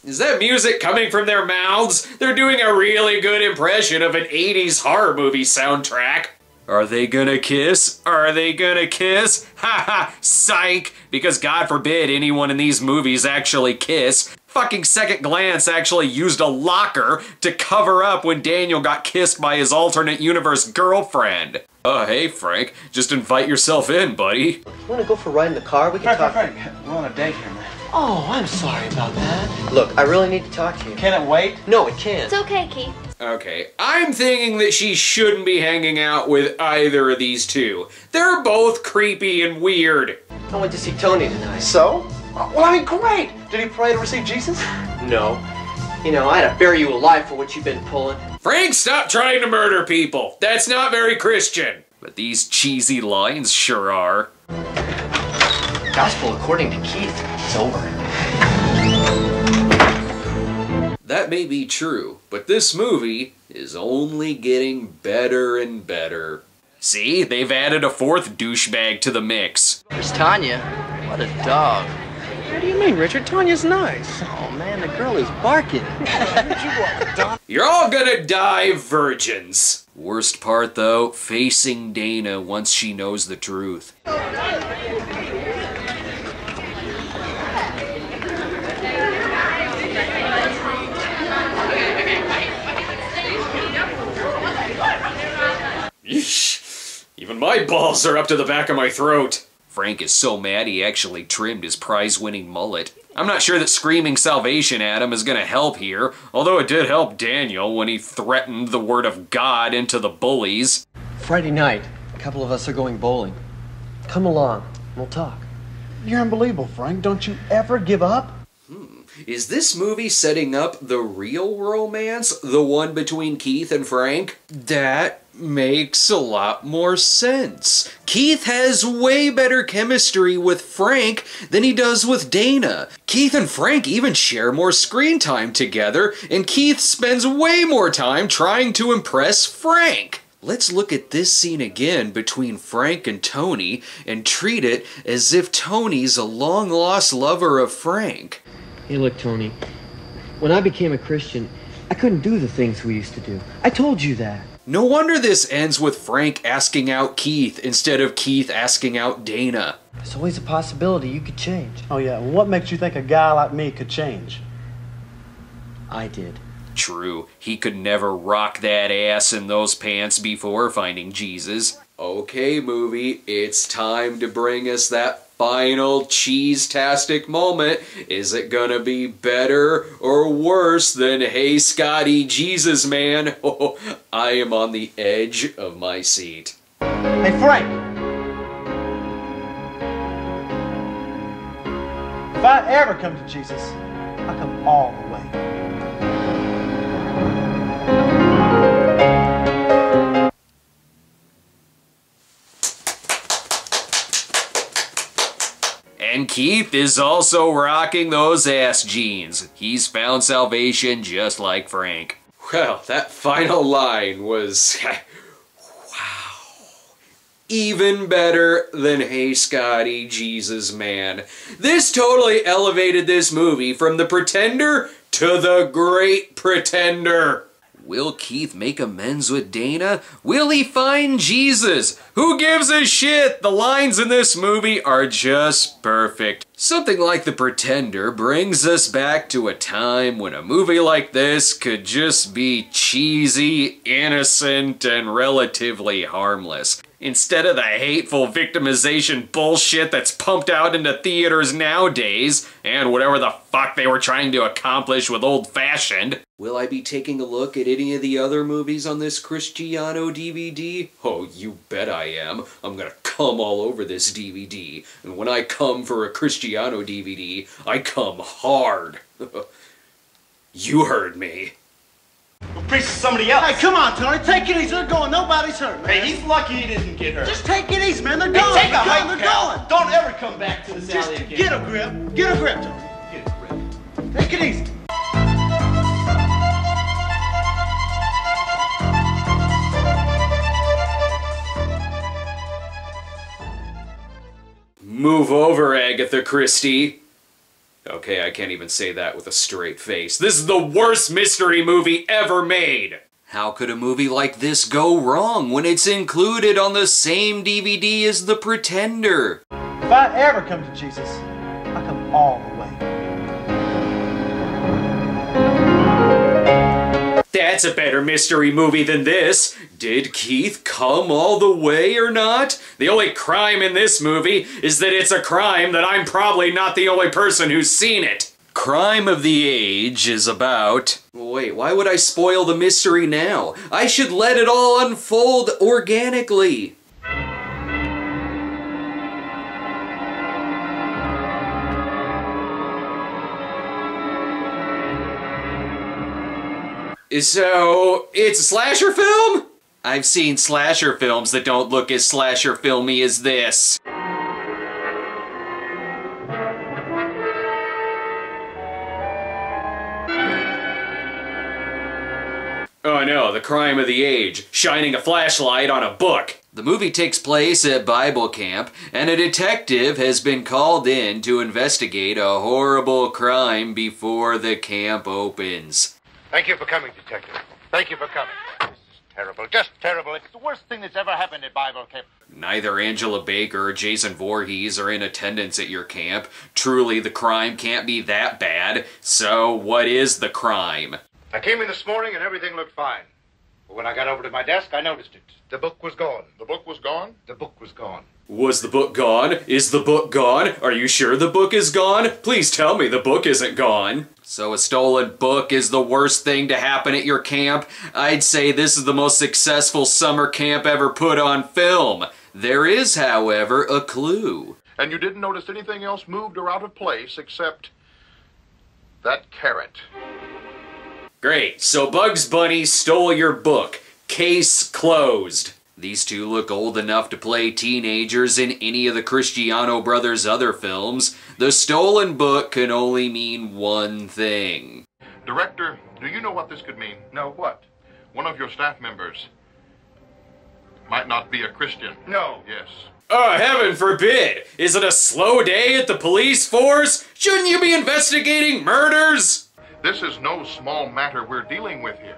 Is that music coming from their mouths? They're doing a really good impression of an 80s horror movie soundtrack. Are they gonna kiss? Are they gonna kiss? Ha ha, psych! Because God forbid anyone in these movies actually kiss. Fucking Second Glance actually used a locker to cover up when Daniel got kissed by his alternate universe girlfriend. Hey Frank, just invite yourself in, buddy. You wanna go for a ride in the car? We can talk. Frank, we're on a date here, man. Oh, I'm sorry about that. Look, I really need to talk to you. Can it wait? No, it can't. It's okay, Keith. Okay, I'm thinking that she shouldn't be hanging out with either of these two. They're both creepy and weird. I went to see Tony tonight. So? Well, I mean, great! Did he pray to receive Jesus? No. You know, I had to bury you alive for what you've been pulling. Frank, stop trying to murder people. That's not very Christian. But these cheesy lines sure are. Gospel according to Keith. It's over. That may be true, but this movie is only getting better and better. See, they've added a fourth douchebag to the mix. There's Tanya. What a dog. What do you mean, Richard? Tanya's nice. Oh, man, the girl is barking. You're all gonna die virgins. Worst part, though, facing Dana once she knows the truth. Yeesh. Even my balls are up to the back of my throat. Frank is so mad he actually trimmed his prize-winning mullet. I'm not sure that screaming salvation at him is gonna help here, although it did help Daniel when he threatened the word of God into the bullies. Friday night, a couple of us are going bowling. Come along, we'll talk. You're unbelievable, Frank. Don't you ever give up? Is this movie setting up the real romance? The one between Keith and Frank? That makes a lot more sense. Keith has way better chemistry with Frank than he does with Dana. Keith and Frank even share more screen time together, and Keith spends way more time trying to impress Frank. Let's look at this scene again between Frank and Tony and treat it as if Tony's a long-lost lover of Frank. Hey, look, Tony. When I became a Christian, I couldn't do the things we used to do. I told you that. No wonder this ends with Frank asking out Keith instead of Keith asking out Dana. There's always a possibility you could change. Oh, yeah. Well, what makes you think a guy like me could change? I did. True, he could never rock that ass in those pants before finding Jesus. Okay, movie, it's time to bring us that final cheese-tastic moment. Is it gonna be better or worse than Hey Scotty, Jesus Man? Oh, I am on the edge of my seat. Hey, Frank! If I ever come to Jesus, I'll come all the way. And Keith is also rocking those ass jeans. He's found salvation just like Frank. Well, that final line was... wow. Even better than Hey Scotty, Jesus Man. This totally elevated this movie from The Pretender to The Great Pretender. Will Keith make amends with Dana? Will he find Jesus? Who gives a shit? The lines in this movie are just perfect. Something like The Pretender brings us back to a time when a movie like this could just be cheesy, innocent, and relatively harmless. Instead of the hateful victimization bullshit that's pumped out into theaters nowadays, and whatever the fuck they were trying to accomplish with Old Fashioned. Will I be taking a look at any of the other movies on this Cristiano DVD? Oh, you bet I am. I'm gonna cum all over this DVD. And when I come for a Cristiano DVD, I come hard. You heard me. Go preach to somebody else. Hey, come on, Tony. Take it easy. They're going. Nobody's hurt, man. Hey, he's lucky he didn't get hurt. Just take it easy, man. They're Hey, going. take a They're hike, going. pal. They're going. Don't ever come back to this Just alley again. get a grip. Get a grip, Tony. Get a grip. Take it easy. Move over, Agatha Christie. Okay, I can't even say that with a straight face. This is the worst mystery movie ever made! How could a movie like this go wrong when it's included on the same DVD as The Pretender? If I ever come to Jesus, I'll come all the way. That's a better mystery movie than this. Did Keith come all the way or not? The only crime in this movie is that it's a crime that I'm probably not the only person who's seen it. Crime of the Age is about... Wait, why would I spoil the mystery now? I should let it all unfold organically. So, it's a slasher film? I've seen slasher films that don't look as slasher filmy as this. Oh no, the crime of the age, shining a flashlight on a book. The movie takes place at Bible camp, and a detective has been called in to investigate a horrible crime before the camp opens. Thank you for coming, Detective. Thank you for coming. This is terrible, just terrible. It's the worst thing that's ever happened at Bible camp. Neither Angela Baker or Jason Voorhees are in attendance at your camp. Truly, the crime can't be that bad. So, what is the crime? I came in this morning and everything looked fine. But when I got over to my desk, I noticed it. The book was gone. The book was gone? The book was gone. Was the book gone? Is the book gone? Are you sure the book is gone? Please tell me the book isn't gone. So a stolen book is the worst thing to happen at your camp? I'd say this is the most successful summer camp ever put on film. There is, however, a clue. And you didn't notice anything else moved or out of place except that carrot. Great, so Bugs Bunny stole your book. Case closed. These two look old enough to play teenagers in any of the Cristiano Brothers' other films. The stolen book can only mean one thing. Director, do you know what this could mean? No, what? One of your staff members might not be a Christian. No. Yes. Oh, heaven forbid! Is it a slow day at the police force? Shouldn't you be investigating murders? This is no small matter we're dealing with here.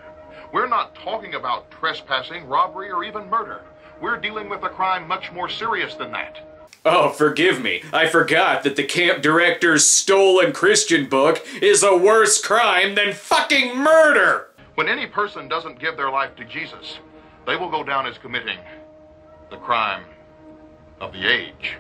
We're not talking about trespassing, robbery, or even murder. We're dealing with a crime much more serious than that. Oh, forgive me. I forgot that the camp director's stolen Christian book is a worse crime than fucking murder! When any person doesn't give their life to Jesus, they will go down as committing the crime of the age.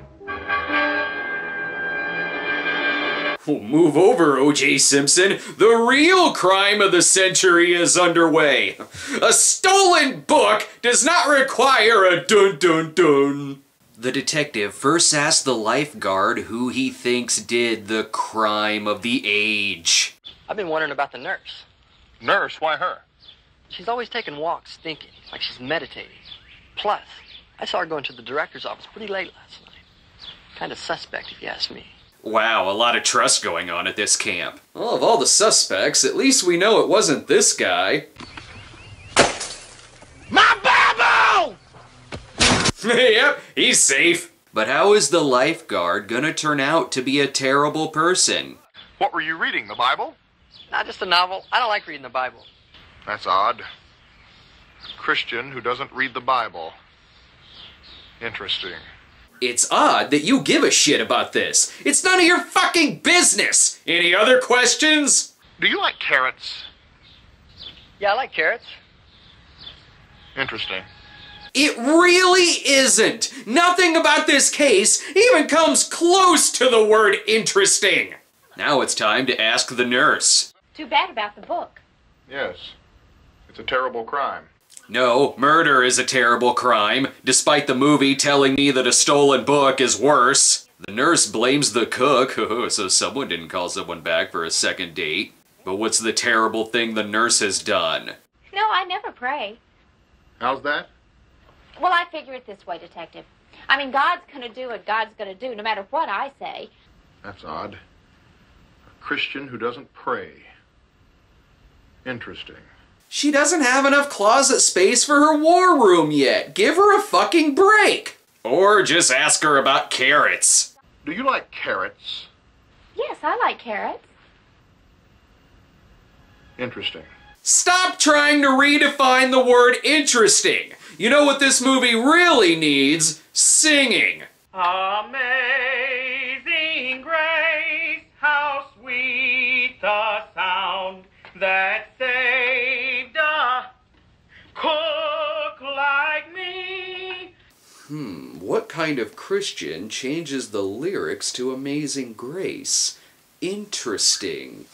Oh, move over, O.J. Simpson. The real crime of the century is underway. A stolen book does not require a dun-dun-dun. The detective first asks the lifeguard who he thinks did the crime of the age. I've been wondering about the nurse. Nurse? Why her? She's always taking walks thinking, like she's meditating. Plus, I saw her going to the director's office pretty late last night. Kind of suspect, if you ask me. Wow, a lot of trust going on at this camp. Well, of all the suspects, at least we know it wasn't this guy. My Bible! Yep, he's safe. But how is the lifeguard gonna turn out to be a terrible person? What were you reading, the Bible? Not just a novel. I don't like reading the Bible. That's odd. A Christian who doesn't read the Bible. Interesting. It's odd that you give a shit about this. It's none of your fucking business. Any other questions? Do you like carrots? Yeah, I like carrots. Interesting. It really isn't. Nothing about this case even comes close to the word interesting. Now it's time to ask the nurse. Too bad about the book. Yes. It's a terrible crime. No, murder is a terrible crime, despite the movie telling me that a stolen book is worse. The nurse blames the cook, so someone didn't call someone back for a second date. But what's the terrible thing the nurse has done? No, I never pray. How's that? Well, I figure it this way, Detective. I mean, God's gonna do what God's gonna do, no matter what I say. That's odd. A Christian who doesn't pray. Interesting. She doesn't have enough closet space for her war room yet. Give her a fucking break. Or just ask her about carrots. Do you like carrots? Yes, I like carrots. Interesting. Stop trying to redefine the word interesting. You know what this movie really needs? Singing. Amazing grace, how sweet the sound that saved a cook like me. What kind of Christian changes the lyrics to Amazing Grace? Interesting.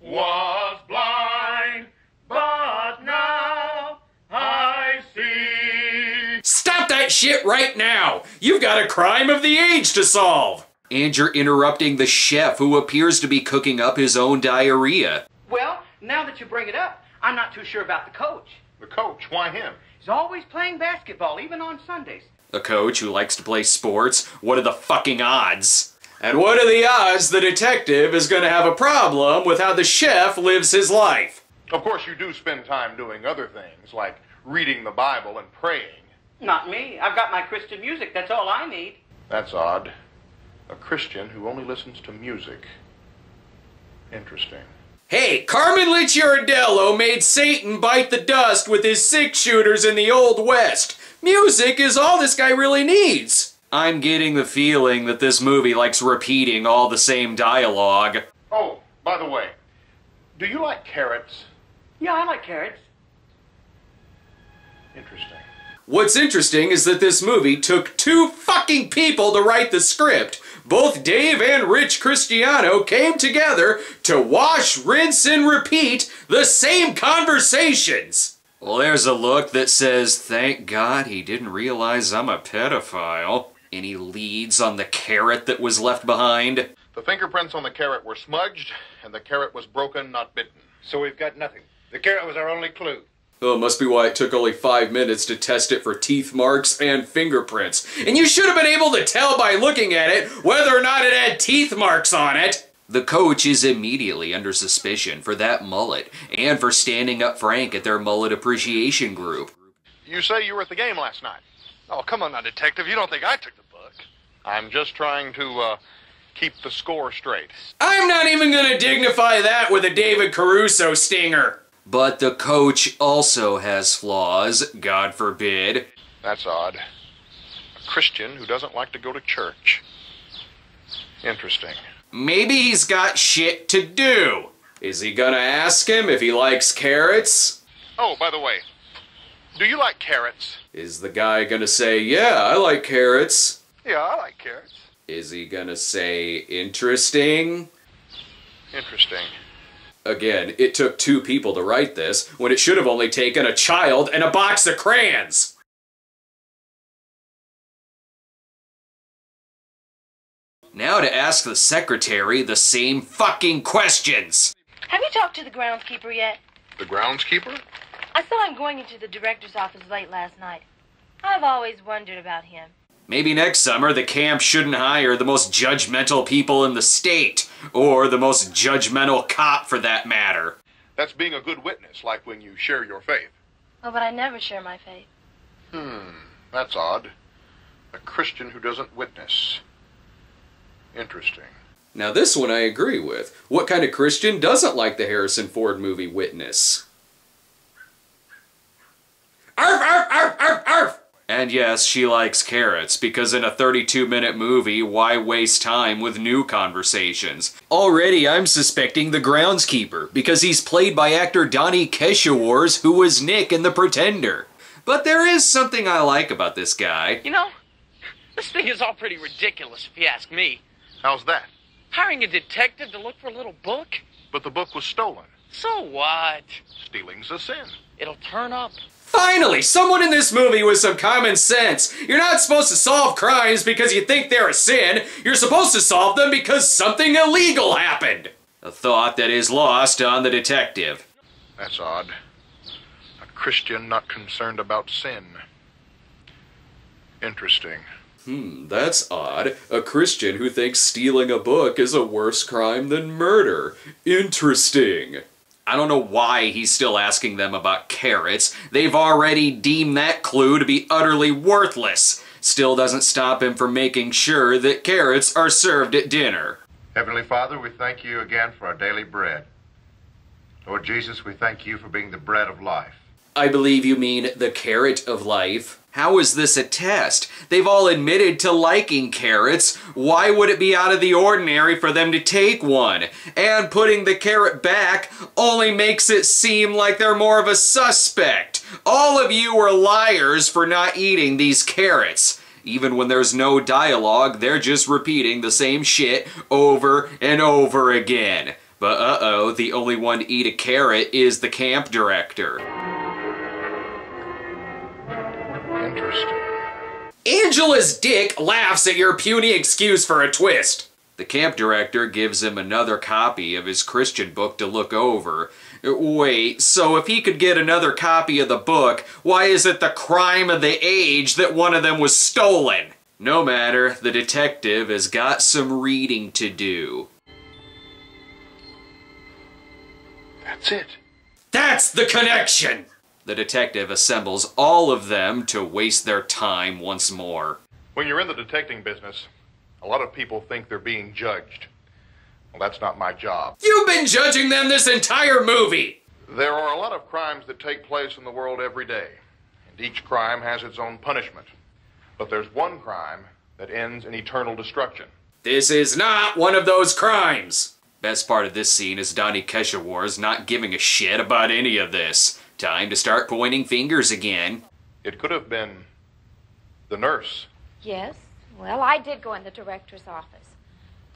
Was blind, but now I see. Stop that shit right now! You've got a crime of the age to solve! And you're interrupting the chef who appears to be cooking up his own diarrhea. Well, now that you bring it up, I'm not too sure about the coach. The coach? Why him? He's always playing basketball, even on Sundays. A coach who likes to play sports? What are the fucking odds? And what are the odds the detective is going to have a problem with how the chef lives his life? Of course, you do spend time doing other things, like reading the Bible and praying. Not me. I've got my Christian music. That's all I need. That's odd. A Christian who only listens to music. Interesting. Hey, Carmen Licciardello made Satan bite the dust with his 6-shooters in the Old West. Music is all this guy really needs. I'm getting the feeling that this movie likes repeating all the same dialogue. Oh, by the way, do you like carrots? Yeah, I like carrots. Interesting. What's interesting is that this movie took 2 fucking people to write the script. Both Dave and Rich Cristiano came together to wash, rinse, and repeat the same conversations. Well, there's a look that says, thank God he didn't realize I'm a pedophile. Any leads on the carrot that was left behind? The fingerprints on the carrot were smudged, and the carrot was broken, not bitten. So we've got nothing. The carrot was our only clue. Oh, must be why it took only 5 minutes to test it for teeth marks and fingerprints. And you should have been able to tell by looking at it whether or not it had teeth marks on it. The coach is immediately under suspicion for that mullet and for standing up Frank at their mullet appreciation group. You say you were at the game last night. Oh, come on now, detective. You don't think I took the book. I'm just trying to, keep the score straight. I'm not even gonna dignify that with a David Caruso stinger. But the coach also has flaws, God forbid. That's odd. A Christian who doesn't like to go to church. Interesting. Maybe he's got shit to do. Is he gonna ask him if he likes carrots? Oh, by the way, do you like carrots? Is the guy gonna say, yeah, I like carrots? Yeah, I like carrots. Is he gonna say, interesting? Interesting. Again, it took 2 people to write this, when it should have only taken a child and a box of crayons. Now to ask the secretary the same fucking questions. Have you talked to the groundskeeper yet? The groundskeeper? I saw him going into the director's office late last night. I've always wondered about him. Maybe next summer the camp shouldn't hire the most judgmental people in the state, or the most judgmental cop for that matter. That's being a good witness, like when you share your faith. Oh, but I never share my faith. That's odd. A Christian who doesn't witness. Interesting. Now this one I agree with. What kind of Christian doesn't like the Harrison Ford movie Witness? Arf, arf, arf, arf, arf! And yes, she likes carrots, because in a 32-minute movie, why waste time with new conversations? Already I'm suspecting the groundskeeper, because he's played by actor Donnie Keshawars, who was Nick in The Pretender. But there is something I like about this guy. You know, this thing is all pretty ridiculous, if you ask me. How's that? Hiring a detective to look for a little book? But the book was stolen. So what? Stealing's a sin. It'll turn up. Finally, someone in this movie with some common sense. You're not supposed to solve crimes because you think they're a sin. You're supposed to solve them because something illegal happened. A thought that is lost on the detective. That's odd. A Christian not concerned about sin. Interesting. That's odd. A Christian who thinks stealing a book is a worse crime than murder. Interesting. I don't know why he's still asking them about carrots. They've already deemed that clue to be utterly worthless. Still doesn't stop him from making sure that carrots are served at dinner. Heavenly Father, we thank you again for our daily bread. Lord Jesus, we thank you for being the bread of life. I believe you mean the carrot of life. How is this a test? They've all admitted to liking carrots. Why would it be out of the ordinary for them to take one? And putting the carrot back only makes it seem like they're more of a suspect. All of you are liars for not eating these carrots. Even when there's no dialogue, they're just repeating the same shit over and over again. But uh-oh, the only one to eat a carrot is the camp director. Interesting. Angela's dick laughs at your puny excuse for a twist. The camp director gives him another copy of his Christian book to look over. Wait, so if he could get another copy of the book, why is it the crime of the age that one of them was stolen? No matter, the detective has got some reading to do. That's it. That's the connection! The detective assembles all of them to waste their time once more. When you're in the detecting business, a lot of people think they're being judged. Well, that's not my job. You've been judging them this entire movie! There are a lot of crimes that take place in the world every day, and each crime has its own punishment. But there's one crime that ends in eternal destruction. This is not one of those crimes! Best part of this scene is Donnie Keshawars not giving a shit about any of this. Time to start pointing fingers again. It could have been the nurse. Yes, well, I did go in the director's office.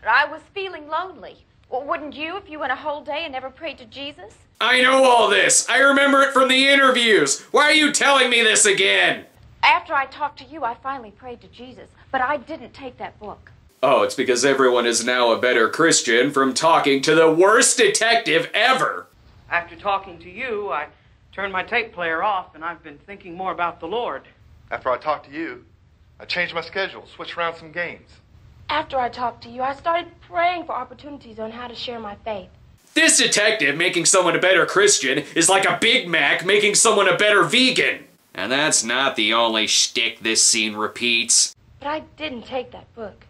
I was feeling lonely. Well, wouldn't you if you went a whole day and never prayed to Jesus? I know all this. I remember it from the interviews. Why are you telling me this again? After I talked to you, I finally prayed to Jesus, but I didn't take that book. Oh, it's because everyone is now a better Christian from talking to the worst detective ever. After talking to you, I turned my tape player off, and I've been thinking more about the Lord. After I talked to you, I changed my schedule, switched around some games. After I talked to you, I started praying for opportunities on how to share my faith. This detective making someone a better Christian is like a Big Mac making someone a better vegan. And that's not the only shtick this scene repeats. But I didn't take that book.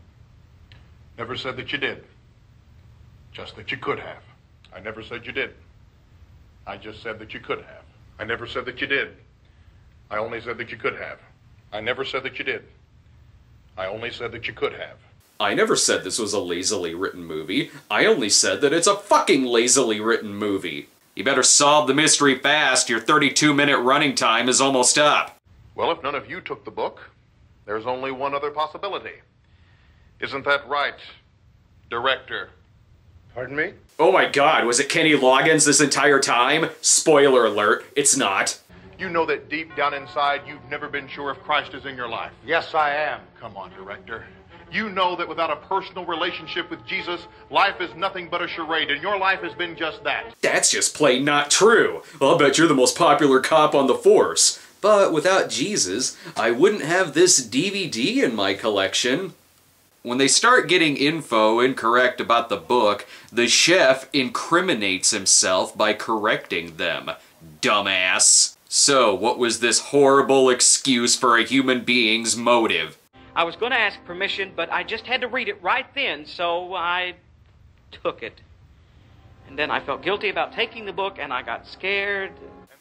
Never said that you did. Just that you could have. I never said you did. I just said that you could have. I never said that you did. I only said that you could have. I never said that you did. I only said that you could have. I never said this was a lazily written movie. I only said that it's a fucking lazily written movie. You better solve the mystery fast. Your 32-minute running time is almost up. Well, if none of you took the book, there's only one other possibility. Isn't that right, director? Pardon me? Oh my God, was it Kenny Loggins this entire time? Spoiler alert, it's not. You know that deep down inside, you've never been sure if Christ is in your life. Yes, I am. Come on, director. You know that without a personal relationship with Jesus, life is nothing but a charade, and your life has been just that. That's just plain not true. I'll bet you're the most popular cop on the force. But without Jesus, I wouldn't have this DVD in my collection. When they start getting info incorrect about the book, the chef incriminates himself by correcting them. Dumbass. So, what was this horrible excuse for a human being's motive? I was going to ask permission, but I just had to read it right then, so I took it. And then I felt guilty about taking the book, and I got scared.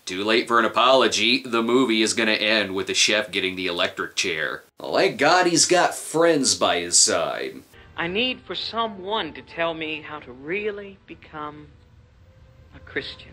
Too late for an apology. The movie is gonna end with the chef getting the electric chair. Well, thank God he's got friends by his side. I need for someone to tell me how to really become a Christian.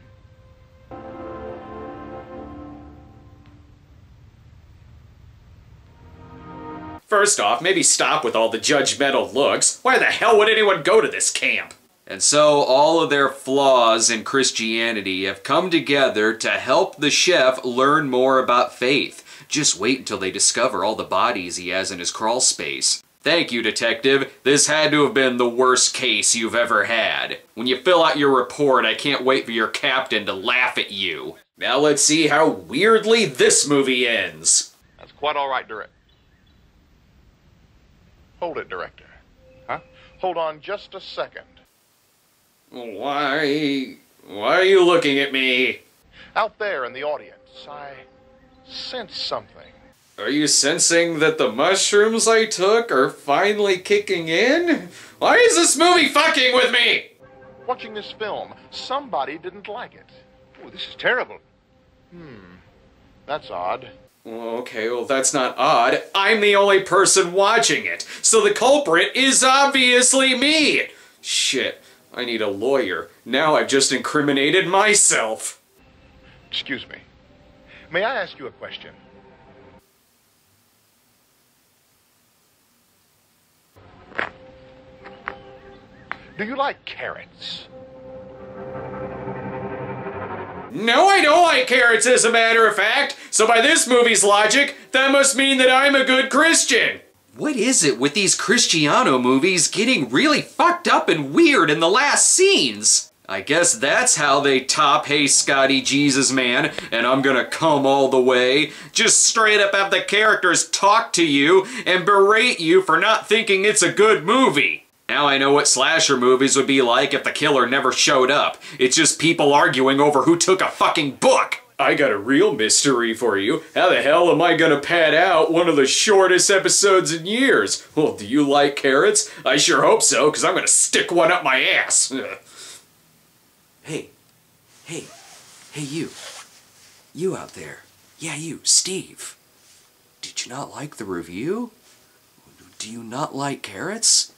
First off, maybe stop with all the judgmental looks. Why the hell would anyone go to this camp? And so all of their flaws in Christianity have come together to help the chef learn more about faith. Just wait until they discover all the bodies he has in his crawl space. Thank you, detective. This had to have been the worst case you've ever had. When you fill out your report, I can't wait for your captain to laugh at you. Now let's see how weirdly this movie ends. That's quite all right, director. Hold it, director. Huh? Hold on just a second. Why are you looking at me? Out there in the audience, I sense something. Are you sensing that the mushrooms I took are finally kicking in? Why is this movie fucking with me? Watching this film, somebody didn't like it. Oh, this is terrible. That's odd. Okay, well that's not odd. I'm the only person watching it, so the culprit is obviously me. Shit, I need a lawyer. Now I've just incriminated myself. Excuse me. May I ask you a question? Do you like carrots? No, I don't like carrots, as a matter of fact. So by this movie's logic, that must mean that I'm a good Christian. What is it with these Cristiano movies getting really fucked up and weird in the last scenes? I guess that's how they top Hey Scotty Jesus Man, and I'm gonna come all the way. Just straight up have the characters talk to you and berate you for not thinking it's a good movie. Now I know what slasher movies would be like if the killer never showed up. It's just people arguing over who took a fucking book. I got a real mystery for you. How the hell am I gonna pad out one of the shortest episodes in years? Well, do you like carrots? I sure hope so, because I'm gonna stick one up my ass. Hey you. You out there. Yeah, you, Steve. Did you not like the review? Do you not like carrots?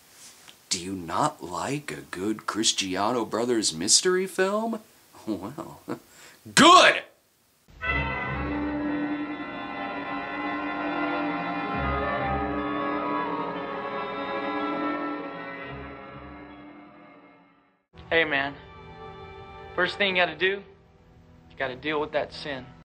Do you not like a good Cristiano Brothers mystery film? Well, good! Hey, man. First thing you gotta do, you gotta deal with that sin.